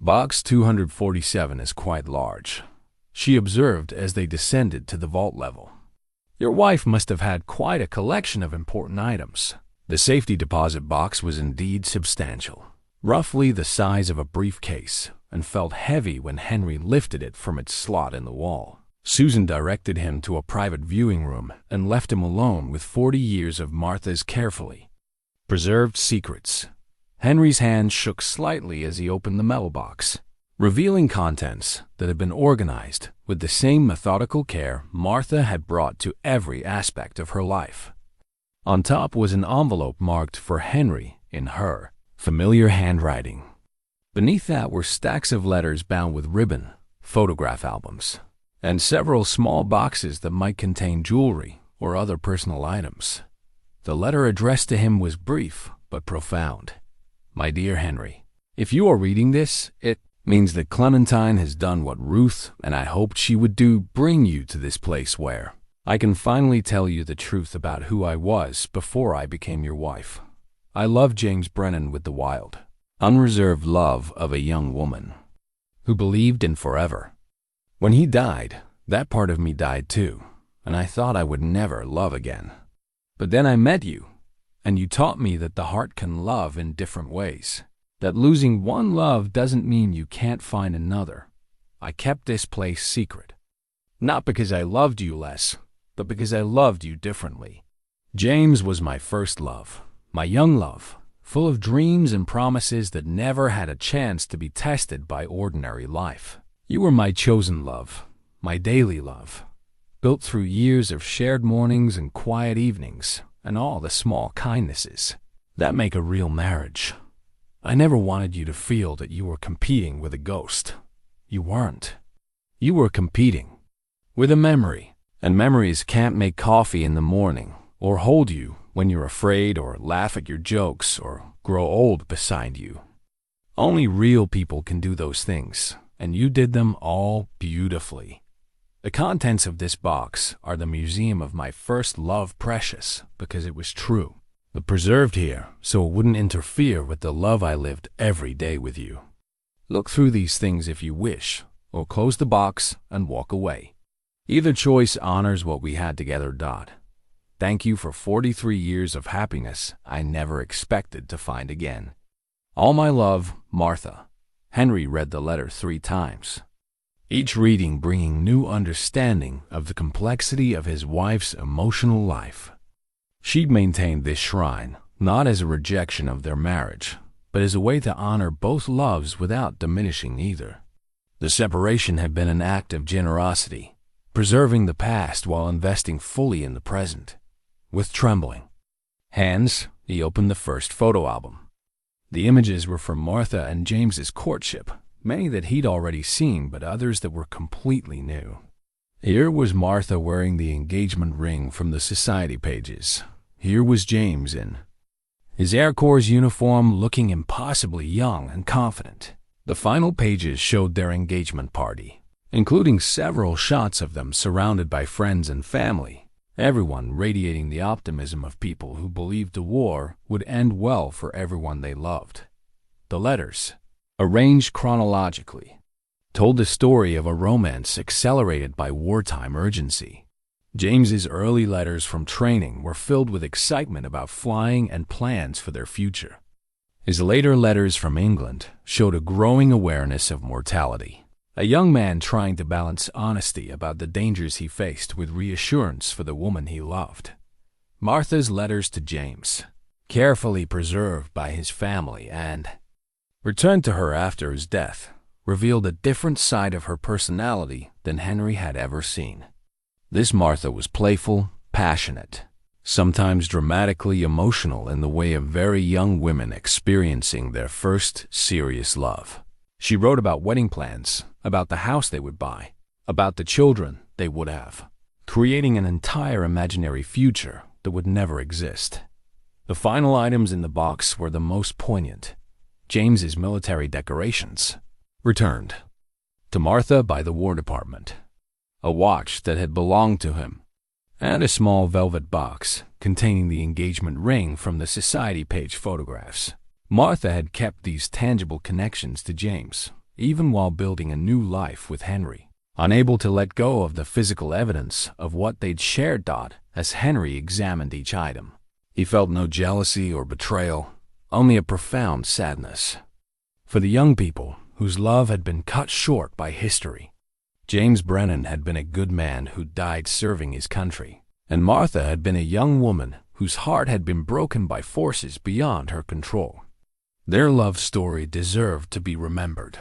"Box 247 is quite large," she observed as they descended to the vault level. "Your wife must have had quite a collection of important items." The safety deposit box was indeed substantial, roughly the size of a briefcase, and felt heavy when Henry lifted it from its slot in the wall. Susan directed him to a private viewing room and left him alone with 40 years of Martha's carefully preserved secrets. Henry's hand shook slightly as he opened the mailbox, revealing contents that had been organized with the same methodical care Martha had brought to every aspect of her life. On top was an envelope marked for Henry in her familiar handwriting. Beneath that were stacks of letters bound with ribbon, photograph albums, and several small boxes that might contain jewelry or other personal items. The letter addressed to him was brief but profound. "My dear Henry, if you are reading this, it means that Clementine has done what Ruth and I hoped she would do, bring you to this place where I can finally tell you the truth about who I was before I became your wife. I loved James Brennan with the wild, unreserved love of a young woman who believed in forever. When he died, that part of me died too, and I thought I would never love again. But then I met you, and you taught me that the heart can love in different ways, that losing one love doesn't mean you can't find another. I kept this place secret, not because I loved you less, but because I loved you differently. James was my first love, my young love, full of dreams and promises that never had a chance to be tested by ordinary life. You were my chosen love, my daily love, built through years of shared mornings and quiet evenings, and all the small kindnesses that make a real marriage. I never wanted you to feel that you were competing with a ghost. You weren't. You were competing with a memory, And memories can't make coffee in the morning, or hold you when you're afraid, or laugh at your jokes, or grow old beside you. Only real people can do those things, and you did them all beautifully. The contents of this box are the museum of my first love, precious, because it was true, but preserved here so it wouldn't interfere with the love I lived every day with you. Look through these things if you wish, or close the box and walk away. Either choice honors what we had together. Thank you for 43 years of happiness I never expected to find again. All my love, Martha. Henry read the letter 3 times, each reading bringing new understanding of the complexity of his wife's emotional life. She'd maintained this shrine not as a rejection of their marriage, but as a way to honor both loves without diminishing either. The separation had been an act of generosity, preserving the past while investing fully in the present. With trembling hands, he opened the first photo album. The images were from Martha and James's courtship, many that he'd already seen, but others that were completely new. Here was Martha wearing the engagement ring from the society pages. Here was James in his Air Corps uniform, looking impossibly young and confident. The final pages showed their engagement party, including several shots of them surrounded by friends and family, everyone radiating the optimism of people who believed the war would end well for everyone they loved. The letters, arranged chronologically, told the story of a romance accelerated by wartime urgency. James's early letters from training were filled with excitement about flying and plans for their future. His later letters from England showed a growing awareness of mortality, a young man trying to balance honesty about the dangers he faced with reassurance for the woman he loved. Martha's letters to James, carefully preserved by his family and returned to her after his death, revealed a different side of her personality than Henry had ever seen. This Martha was playful, passionate, sometimes dramatically emotional in the way of very young women experiencing their first serious love. She wrote about wedding plans, about the house they would buy, about the children they would have, creating an entire imaginary future that would never exist. The final items in the box were the most poignant. James's military decorations, returned to Martha by the War Department, a watch that had belonged to him, and a small velvet box containing the engagement ring from the society page photographs. Martha had kept these tangible connections to James, even while building a new life with Henry, unable to let go of the physical evidence of what they'd shared. As Henry examined each item, he felt no jealousy or betrayal, only a profound sadness. For the young people whose love had been cut short by history, James Brennan had been a good man who died serving his country, and Martha had been a young woman whose heart had been broken by forces beyond her control. Their love story deserved to be remembered,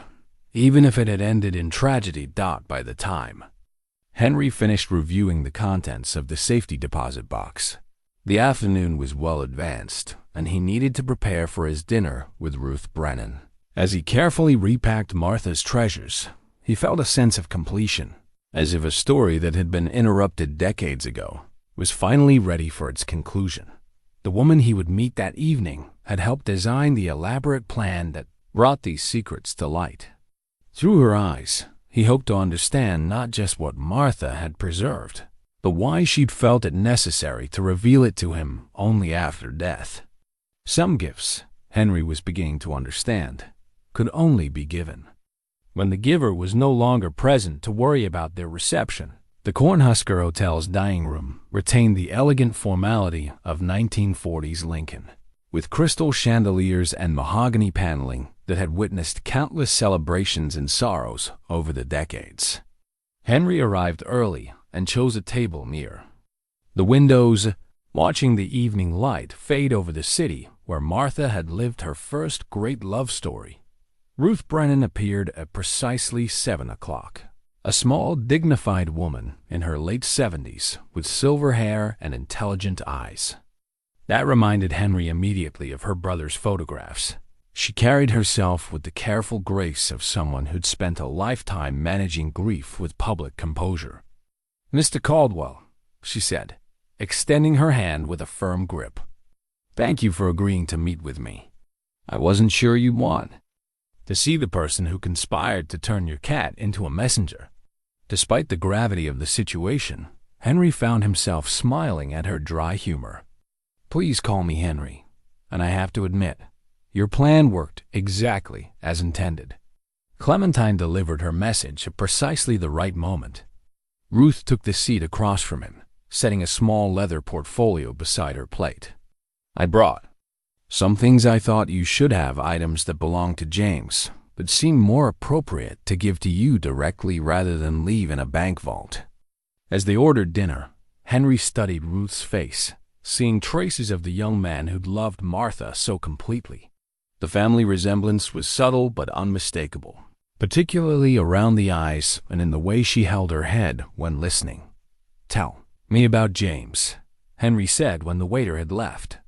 even if it had ended in tragedy. By the time Henry finished reviewing the contents of the safety deposit box, the afternoon was well advanced, and he needed to prepare for his dinner with Ruth Brennan. As he carefully repacked Martha's treasures, he felt a sense of completion, as if a story that had been interrupted decades ago was finally ready for its conclusion. The woman he would meet that evening had helped design the elaborate plan that brought these secrets to light. Through her eyes, he hoped to understand not just what Martha had preserved, but why she'd felt it necessary to reveal it to him only after death. Some gifts, Henry was beginning to understand, could only be given when the giver was no longer present to worry about their reception. The Cornhusker Hotel's dining room retained the elegant formality of 1940s Lincoln, with crystal chandeliers and mahogany paneling that had witnessed countless celebrations and sorrows over the decades. Henry arrived early and chose a table near the windows, watching the evening light fade over the city where Martha had lived her first great love story. Ruth Brennan appeared at precisely 7 o'clock. A small, dignified woman in her late 70s with silver hair and intelligent eyes. That reminded Henry immediately of her brother's photographs. She carried herself with the careful grace of someone who'd spent a lifetime managing grief with public composure. "Mr. Caldwell," she said, extending her hand with a firm grip. "Thank you for agreeing to meet with me. I wasn't sure you'd want to see the person who conspired to turn your cat into a messenger." Despite the gravity of the situation, Henry found himself smiling at her dry humor. "Please call me Henry, and I have to admit, your plan worked exactly as intended." Clementine delivered her message at precisely the right moment. Ruth took the seat across from him, setting a small leather portfolio beside her plate. "I brought some things I thought you should have, items that belong to James, but seem more appropriate to give to you directly rather than leave in a bank vault." As they ordered dinner, Henry studied Ruth's face, seeing traces of the young man who'd loved Martha so completely. The family resemblance was subtle but unmistakable, particularly around the eyes and in the way she held her head when listening. "Tell me about James," Henry said when the waiter had left.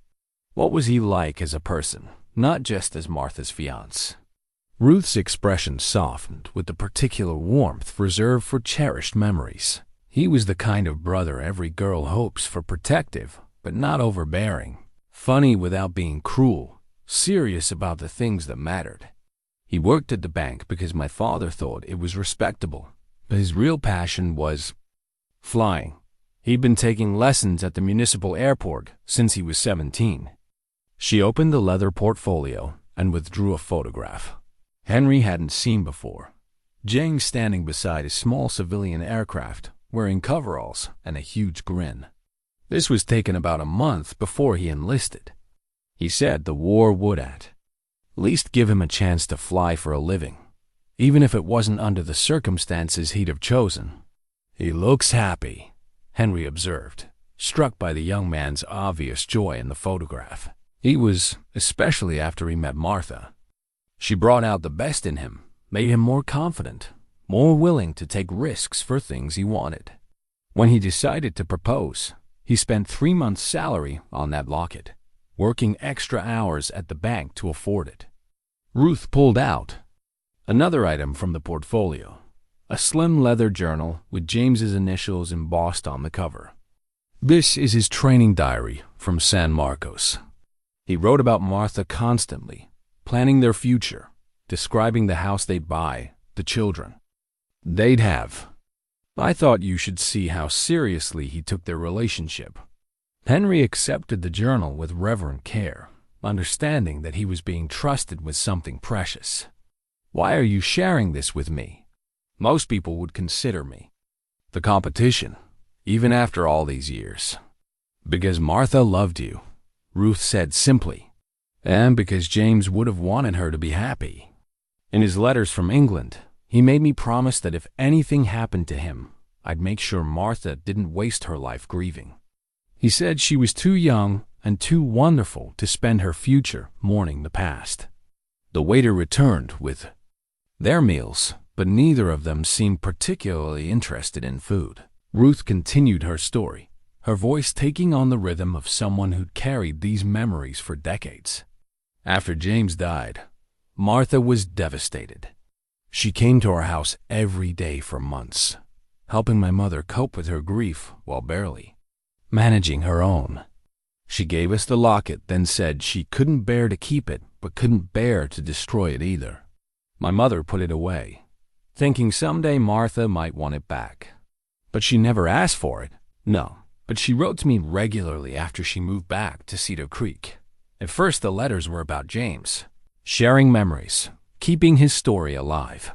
"What was he like as a person, not just as Martha's fiancé?" Ruth's expression softened with the particular warmth reserved for cherished memories. "He was the kind of brother every girl hopes for, protective, but not overbearing, funny without being cruel, serious about the things that mattered. He worked at the bank because my father thought it was respectable, but his real passion was flying. He'd been taking lessons at the municipal airport since he was 17. She opened the leather portfolio and withdrew a photograph Henry hadn't seen before. James standing beside a small civilian aircraft, wearing coveralls and a huge grin. This was taken about a month before he enlisted. He said the war would at least give him a chance to fly for a living, even if it wasn't under the circumstances he'd have chosen. "He looks happy," Henry observed, struck by the young man's obvious joy in the photograph. He was, especially after he met Martha. She brought out the best in him, made him more confident, more willing to take risks for things he wanted. When he decided to propose, he spent 3 months' salary on that locket, working extra hours at the bank to afford it. Ruth pulled out another item from the portfolio, a slim leather journal with James's initials embossed on the cover. "This is his training diary from San Marcos. He wrote about Martha constantly, planning their future, describing the house they'd buy, the children they'd have. I thought you should see how seriously he took their relationship." Henry accepted the journal with reverent care, understanding that he was being trusted with something precious. "Why are you sharing this with me? Most people would consider me the competition, even after all these years." "Because Martha loved you," Ruth said simply, "and because James would have wanted her to be happy. In his letters from England, he made me promise that if anything happened to him, I'd make sure Martha didn't waste her life grieving. He said she was too young and too wonderful to spend her future mourning the past." The waiter returned with their meals, but neither of them seemed particularly interested in food. Ruth continued her story, her voice taking on the rhythm of someone who'd carried these memories for decades. "After James died, Martha was devastated. She came to our house every day for months, helping my mother cope with her grief while barely managing her own. She gave us the locket, then said she couldn't bear to keep it, but couldn't bear to destroy it either. My mother put it away, thinking someday Martha might want it back. But she never asked for it. No, but she wrote to me regularly after she moved back to Cedar Creek. At first the letters were about James, sharing memories, keeping his story alive.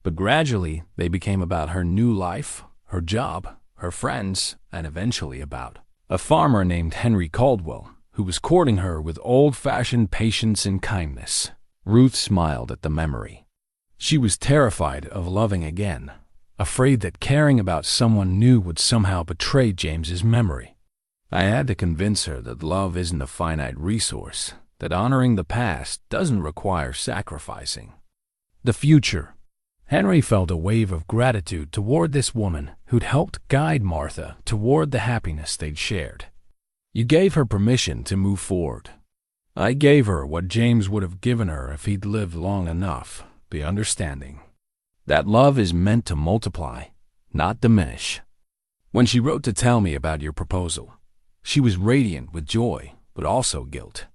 But gradually they became about her new life, her job, her friends, and eventually about a farmer named Henry Caldwell, who was courting her with old-fashioned patience and kindness." Ruth smiled at the memory. She was terrified of loving again, afraid that caring about someone new would somehow betray James's memory. I had to convince her that love isn't a finite resource, that honoring the past doesn't require sacrificing the future. Henry felt a wave of gratitude toward this woman who'd helped guide Martha toward the happiness they'd shared. "You gave her permission to move forward. I gave her what James would have given her if he'd lived long enough, the understanding that love is meant to multiply, not diminish." When she wrote to tell me about your proposal, she was radiant with joy, but also guilt.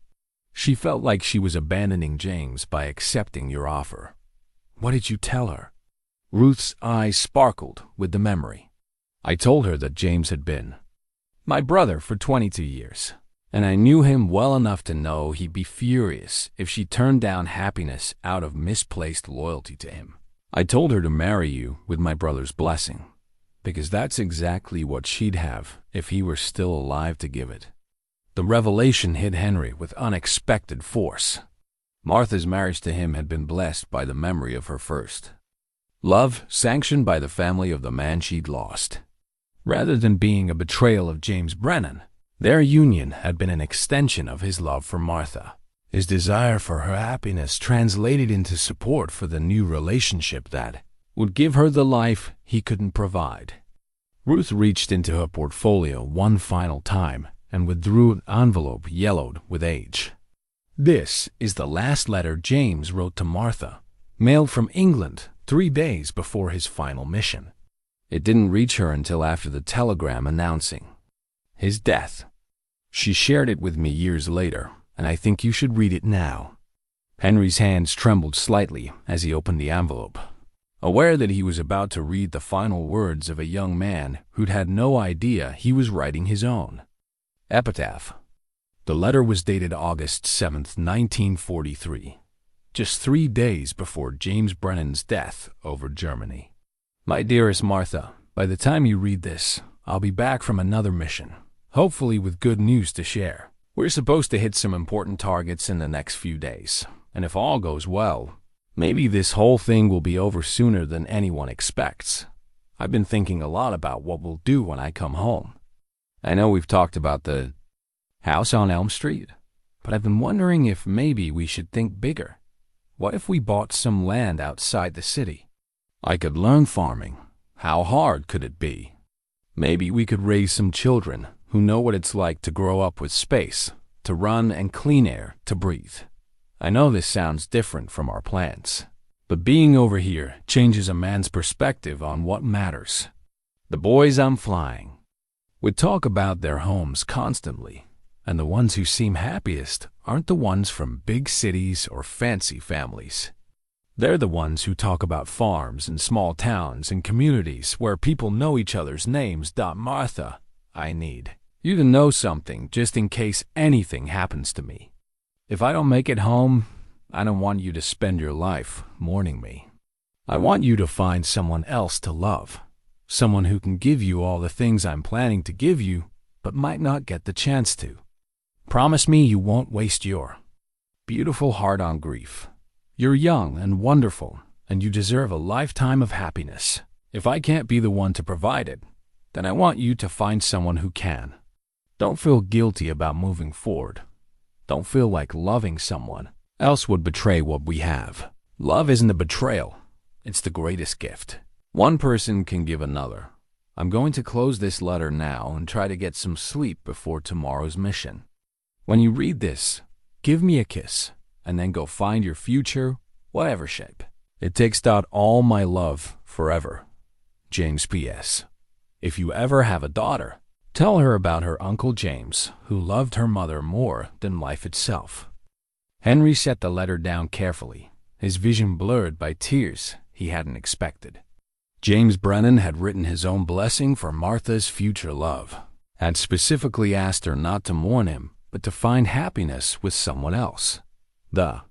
She felt like she was abandoning James by accepting your offer. What did you tell her? Ruth's eyes sparkled with the memory. I told her that James had been my brother for 22 years, and I knew him well enough to know he'd be furious if she turned down happiness out of misplaced loyalty to him. I told her to marry you with my brother's blessing, because that's exactly what she'd have if he were still alive to give it. The revelation hit Henry with unexpected force. Martha's marriage to him had been blessed by the memory of her first love, sanctioned by the family of the man she'd lost. Rather than being a betrayal of James Brennan, their union had been an extension of his love for Martha. His desire for her happiness translated into support for the new relationship that would give her the life he couldn't provide. Ruth reached into her portfolio one final time and withdrew an envelope yellowed with age. This is the last letter James wrote to Martha, mailed from England 3 days before his final mission. It didn't reach her until after the telegram announcing his death. She shared it with me years later, and I think you should read it now. Henry's hands trembled slightly as he opened the envelope, aware that he was about to read the final words of a young man who'd had no idea he was writing his own epitaph. The letter was dated August 7th, 1943, just 3 days before James Brennan's death over Germany. My dearest Martha, by the time you read this, I'll be back from another mission, hopefully with good news to share. We're supposed to hit some important targets in the next few days, and if all goes well, maybe this whole thing will be over sooner than anyone expects. I've been thinking a lot about what we'll do when I come home. I know we've talked about the house on Elm Street, but I've been wondering if maybe we should think bigger. What if we bought some land outside the city? I could learn farming. How hard could it be? Maybe we could raise some children who know what it's like to grow up with space, to run and clean air to breathe. I know this sounds different from our plans, but being over here changes a man's perspective on what matters. The boys I'm flying would talk about their homes constantly, and the ones who seem happiest aren't the ones from big cities or fancy families. They're the ones who talk about farms and small towns and communities where people know each other's names. Martha, I need you to know something just in case anything happens to me. If I don't make it home, I don't want you to spend your life mourning me. I want you to find someone else to love, someone who can give you all the things I'm planning to give you, but might not get the chance to. Promise me you won't waste your beautiful heart on grief. You're young and wonderful, and you deserve a lifetime of happiness. If I can't be the one to provide it, then I want you to find someone who can. Don't feel guilty about moving forward. Don't feel like loving someone else would betray what we have. Love isn't a betrayal. It's the greatest gift one person can give another. I'm going to close this letter now and try to get some sleep before tomorrow's mission. When you read this, give me a kiss, and then go find your future, whatever shape. It takes out all my love forever. James P.S. If you ever have a daughter, tell her about her Uncle James, who loved her mother more than life itself. Henry set the letter down carefully, his vision blurred by tears he hadn't expected. James Brennan had written his own blessing for Martha's future love, had specifically asked her not to mourn him, but to find happiness with someone else. The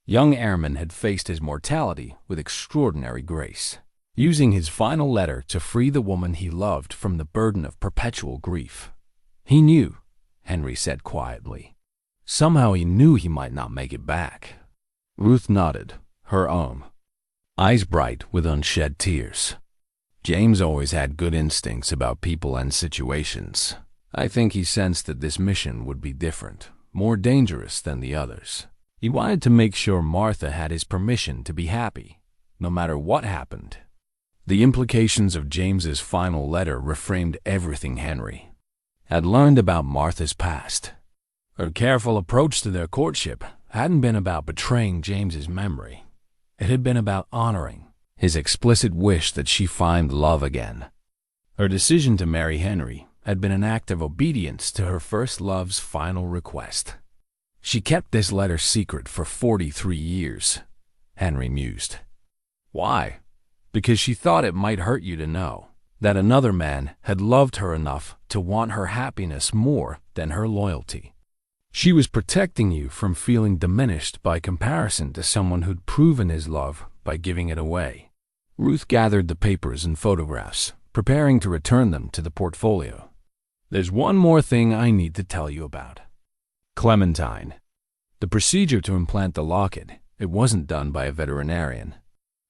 young airman had faced his mortality with extraordinary grace, using his final letter to free the woman he loved from the burden of perpetual grief. He knew, Henry said quietly. Somehow he knew he might not make it back. Ruth nodded, her own eyes bright with unshed tears. James always had good instincts about people and situations. I think he sensed that this mission would be different, more dangerous than the others. He wanted to make sure Martha had his permission to be happy, no matter what happened. The implications of James's final letter reframed everything Henry had learned about Martha's past. Her careful approach to their courtship hadn't been about betraying James's memory. It had been about honoring his explicit wish that she find love again. Her decision to marry Henry had been an act of obedience to her first love's final request. She kept this letter secret for 43 years, Henry mused. Why? Because she thought it might hurt you to know that another man had loved her enough to want her happiness more than her loyalty. She was protecting you from feeling diminished by comparison to someone who'd proven his love by giving it away. Ruth gathered the papers and photographs, preparing to return them to the portfolio. There's one more thing I need to tell you about. Clementine. The procedure to implant the locket, it wasn't done by a veterinarian.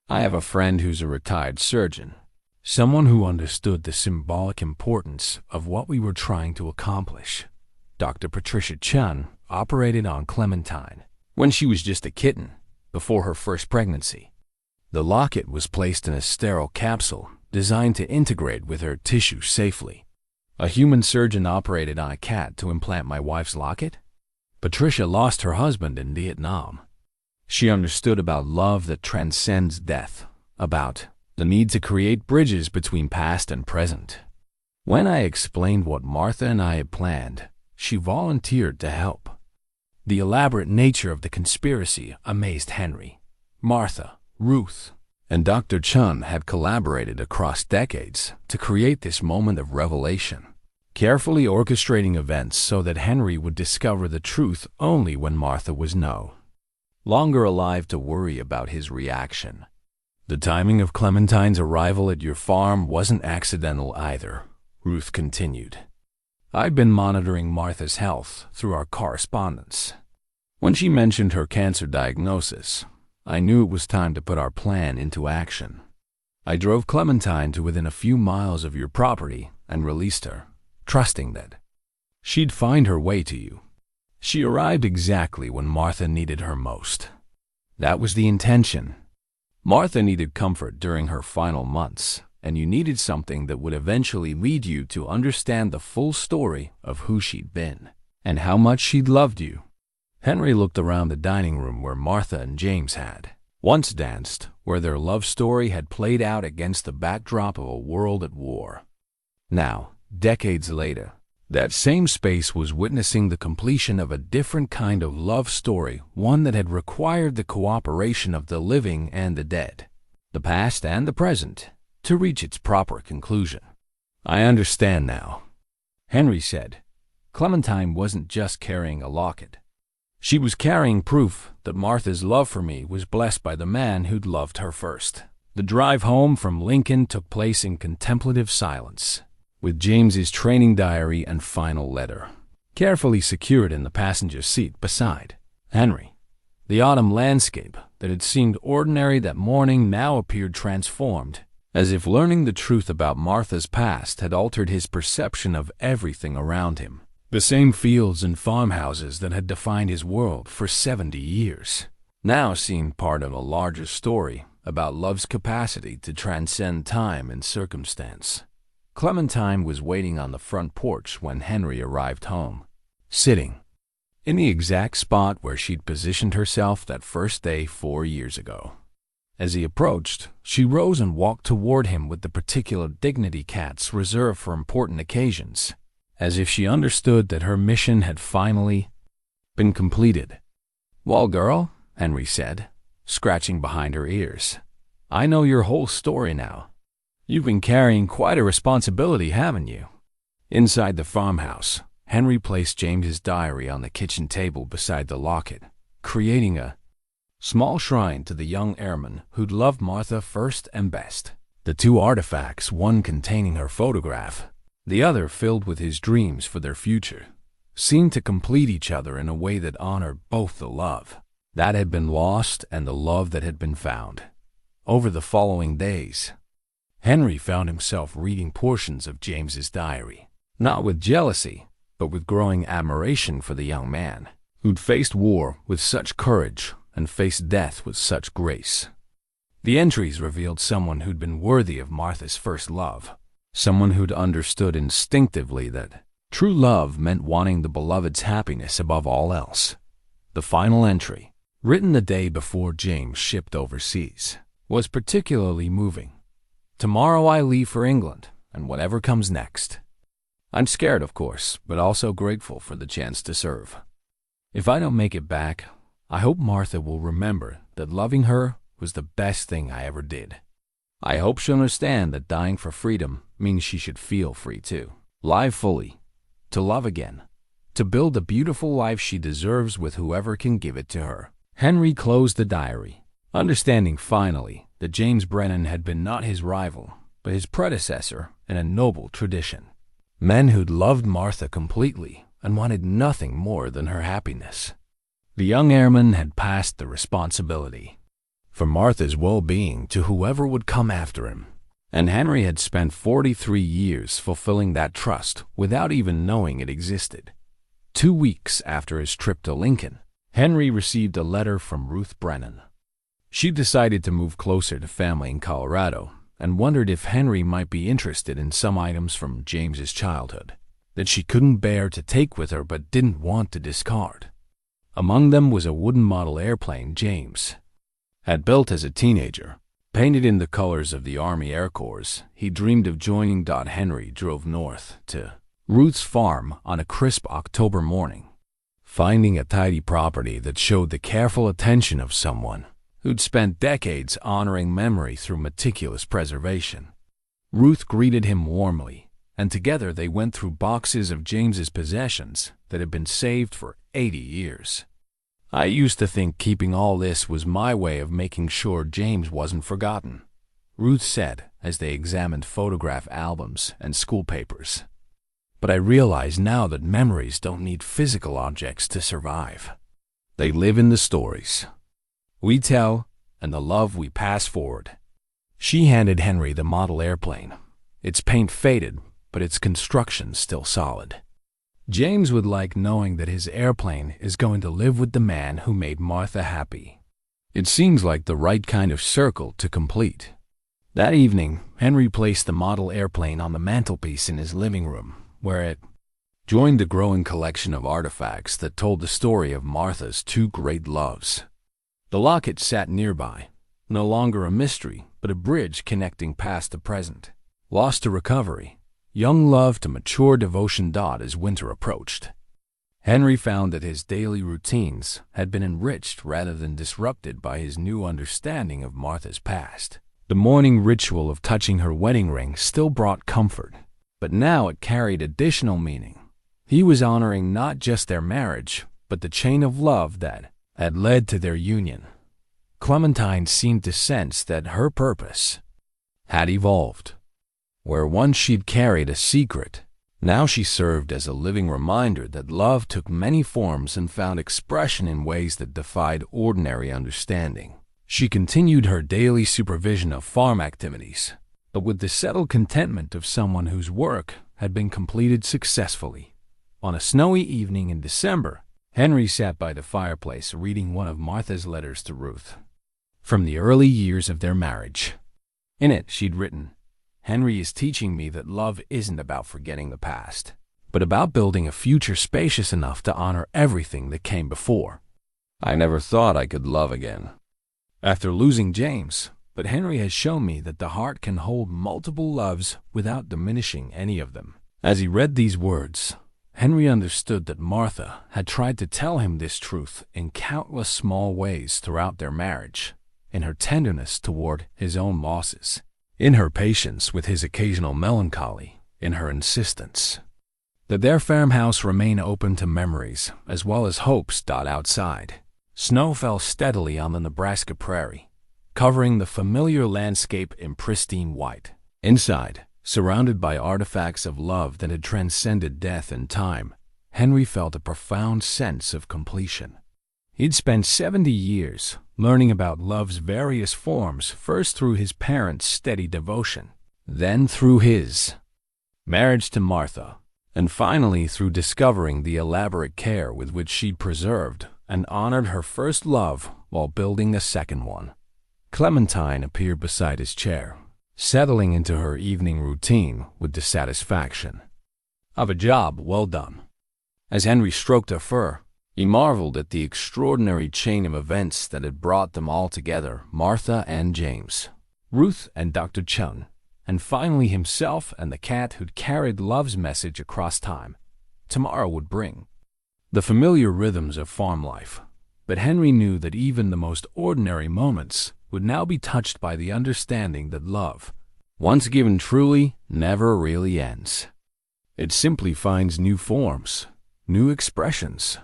I have a friend who's a retired surgeon, someone who understood the symbolic importance of what we were trying to accomplish. Dr. Patricia Chun operated on Clementine when she was just a kitten, before her first pregnancy. The locket was placed in a sterile capsule designed to integrate with her tissue safely. A human surgeon operated on a cat to implant my wife's locket? Patricia lost her husband in Vietnam. She understood about love that transcends death, about the need to create bridges between past and present. When I explained what Martha and I had planned, she volunteered to help. The elaborate nature of the conspiracy amazed Henry. Martha, Ruth, and Dr. Chun had collaborated across decades to create this moment of revelation, carefully orchestrating events so that Henry would discover the truth only when Martha was no longer alive to worry about his reaction. The timing of Clementine's arrival at your farm wasn't accidental either, Ruth continued. I've been monitoring Martha's health through our correspondence. When she mentioned her cancer diagnosis, I knew it was time to put our plan into action. I drove Clementine to within a few miles of your property and released her, trusting that she'd find her way to you. She arrived exactly when Martha needed her most. That was the intention. Martha needed comfort during her final months, and you needed something that would eventually lead you to understand the full story of who she'd been and how much she'd loved you. Henry looked around the dining room where Martha and James had once danced, where their love story had played out against the backdrop of a world at war. Now, decades later, that same space was witnessing the completion of a different kind of love story, one that had required the cooperation of the living and the dead, the past and the present, to reach its proper conclusion. I understand now, Henry said. Clementine wasn't just carrying a locket. She was carrying proof that Martha's love for me was blessed by the man who'd loved her first. The drive home from Lincoln took place in contemplative silence, with James's training diary and final letter carefully secured in the passenger seat beside Henry. The autumn landscape that had seemed ordinary that morning now appeared transformed, as if learning the truth about Martha's past had altered his perception of everything around him. The same fields and farmhouses that had defined his world for 70 years now seemed part of a larger story about love's capacity to transcend time and circumstance. Clementine was waiting on the front porch when Henry arrived home, sitting in the exact spot where she'd positioned herself that first day 4 years ago. As he approached, she rose and walked toward him with the particular dignity cats reserved for important occasions, as if she understood that her mission had finally been completed. "Well, girl," Henry said, scratching behind her ears, "I know your whole story now. You've been carrying quite a responsibility, haven't you?" Inside the farmhouse, Henry placed James's diary on the kitchen table beside the locket, creating a small shrine to the young airman who'd loved Martha first and best. The two artifacts, one containing her photograph, the other filled with his dreams for their future, seemed to complete each other in a way that honored both the love that had been lost and the love that had been found. Over the following days, Henry found himself reading portions of James's diary, not with jealousy, but with growing admiration for the young man who'd faced war with such courage and faced death with such grace. The entries revealed someone who'd been worthy of Martha's first love, someone who'd understood instinctively that true love meant wanting the beloved's happiness above all else. The final entry, written the day before James shipped overseas, was particularly moving. "Tomorrow I leave for England. and whatever comes next. I'm scared, of course, but also grateful for the chance to serve. If I don't make it back, I hope Martha will remember that loving her was the best thing I ever did. I hope she'll understand that dying for freedom means she should feel free too. Live fully, to love again, to build the beautiful life she deserves with whoever can give it to her." Henry closed the diary, understanding finally that James Brennan had been not his rival, but his predecessor in a noble tradition. Men who'd loved Martha completely and wanted nothing more than her happiness. The young airman had passed the responsibility for Martha's well-being to whoever would come after him, and Henry had spent 43 years fulfilling that trust without even knowing it existed. 2 weeks after his trip to Lincoln, Henry received a letter from Ruth Brennan. She decided to move closer to family in Colorado and wondered if Henry might be interested in some items from James's childhood that she couldn't bear to take with her but didn't want to discard. Among them was a wooden model airplane James had built as a teenager. Painted in the colors of the Army Air Corps, he dreamed of joining. Henry drove north to Ruth's farm on a crisp October morning, finding a tidy property that showed the careful attention of someone who'd spent decades honoring memory through meticulous preservation. Ruth greeted him warmly, and together they went through boxes of James's possessions that had been saved for 80 years. "I used to think keeping all this was my way of making sure James wasn't forgotten," Ruth said as they examined photograph albums and school papers. "But I realize now that memories don't need physical objects to survive. They live in the stories we tell and the love we pass forward." She handed Henry the model airplane. Its paint faded, but its construction still solid. "James would like knowing that his airplane is going to live with the man who made Martha happy. It seems like the right kind of circle to complete." That evening, Henry placed the model airplane on the mantelpiece in his living room, where it joined the growing collection of artifacts that told the story of Martha's 2 great loves. The locket sat nearby, no longer a mystery, but a bridge connecting past to present, lost to recovery, young love to mature devotion. As winter approached, Henry found that his daily routines had been enriched rather than disrupted by his new understanding of Martha's past. The morning ritual of touching her wedding ring still brought comfort, but now it carried additional meaning. He was honoring not just their marriage, but the chain of love that had led to their union. Clementine seemed to sense that her purpose had evolved. Where once she'd carried a secret, now she served as a living reminder that love took many forms and found expression in ways that defied ordinary understanding. She continued her daily supervision of farm activities, but with the settled contentment of someone whose work had been completed successfully. On a snowy evening in December, Henry sat by the fireplace reading one of Martha's letters to Ruth from the early years of their marriage. In it, she'd written, "Henry is teaching me that love isn't about forgetting the past, but about building a future spacious enough to honor everything that came before. I never thought I could love again after losing James, but Henry has shown me that the heart can hold multiple loves without diminishing any of them." As he read these words, Henry understood that Martha had tried to tell him this truth in countless small ways throughout their marriage, in her tenderness toward his own losses, in her patience with his occasional melancholy, in her insistence that their farmhouse remain open to memories as well as hopes. Outside, snow fell steadily on the Nebraska prairie, covering the familiar landscape in pristine white. Inside, surrounded by artifacts of love that had transcended death and time, Henry felt a profound sense of completion. He'd spent 70 years learning about love's various forms, first through his parents' steady devotion, then through his marriage to Martha, and finally through discovering the elaborate care with which she'd preserved and honored her first love while building a second one. Clementine appeared beside his chair, settling into her evening routine with the satisfaction of a job well done. As Henry stroked her fur, he marveled at the extraordinary chain of events that had brought them all together, Martha and James, Ruth and Dr. Chung, and finally himself and the cat who'd carried love's message across time, tomorrow would bring. The familiar rhythms of farm life, but Henry knew that even the most ordinary moments would now be touched by the understanding that love, once given truly, never really ends. It simply finds new forms, new expressions,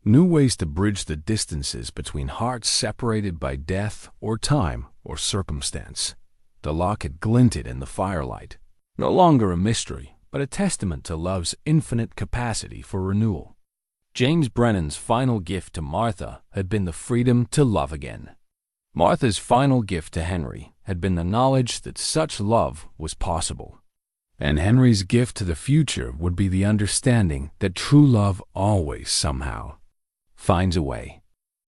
new ways to bridge the distances between hearts separated by death or time or circumstance. The locket glinted in the firelight, no longer a mystery, but a testament to love's infinite capacity for renewal. James Brennan's final gift to Martha had been the freedom to love again. Martha's final gift to Henry had been the knowledge that such love was possible. And Henry's gift to the future would be the understanding that true love always, somehow, finds a way.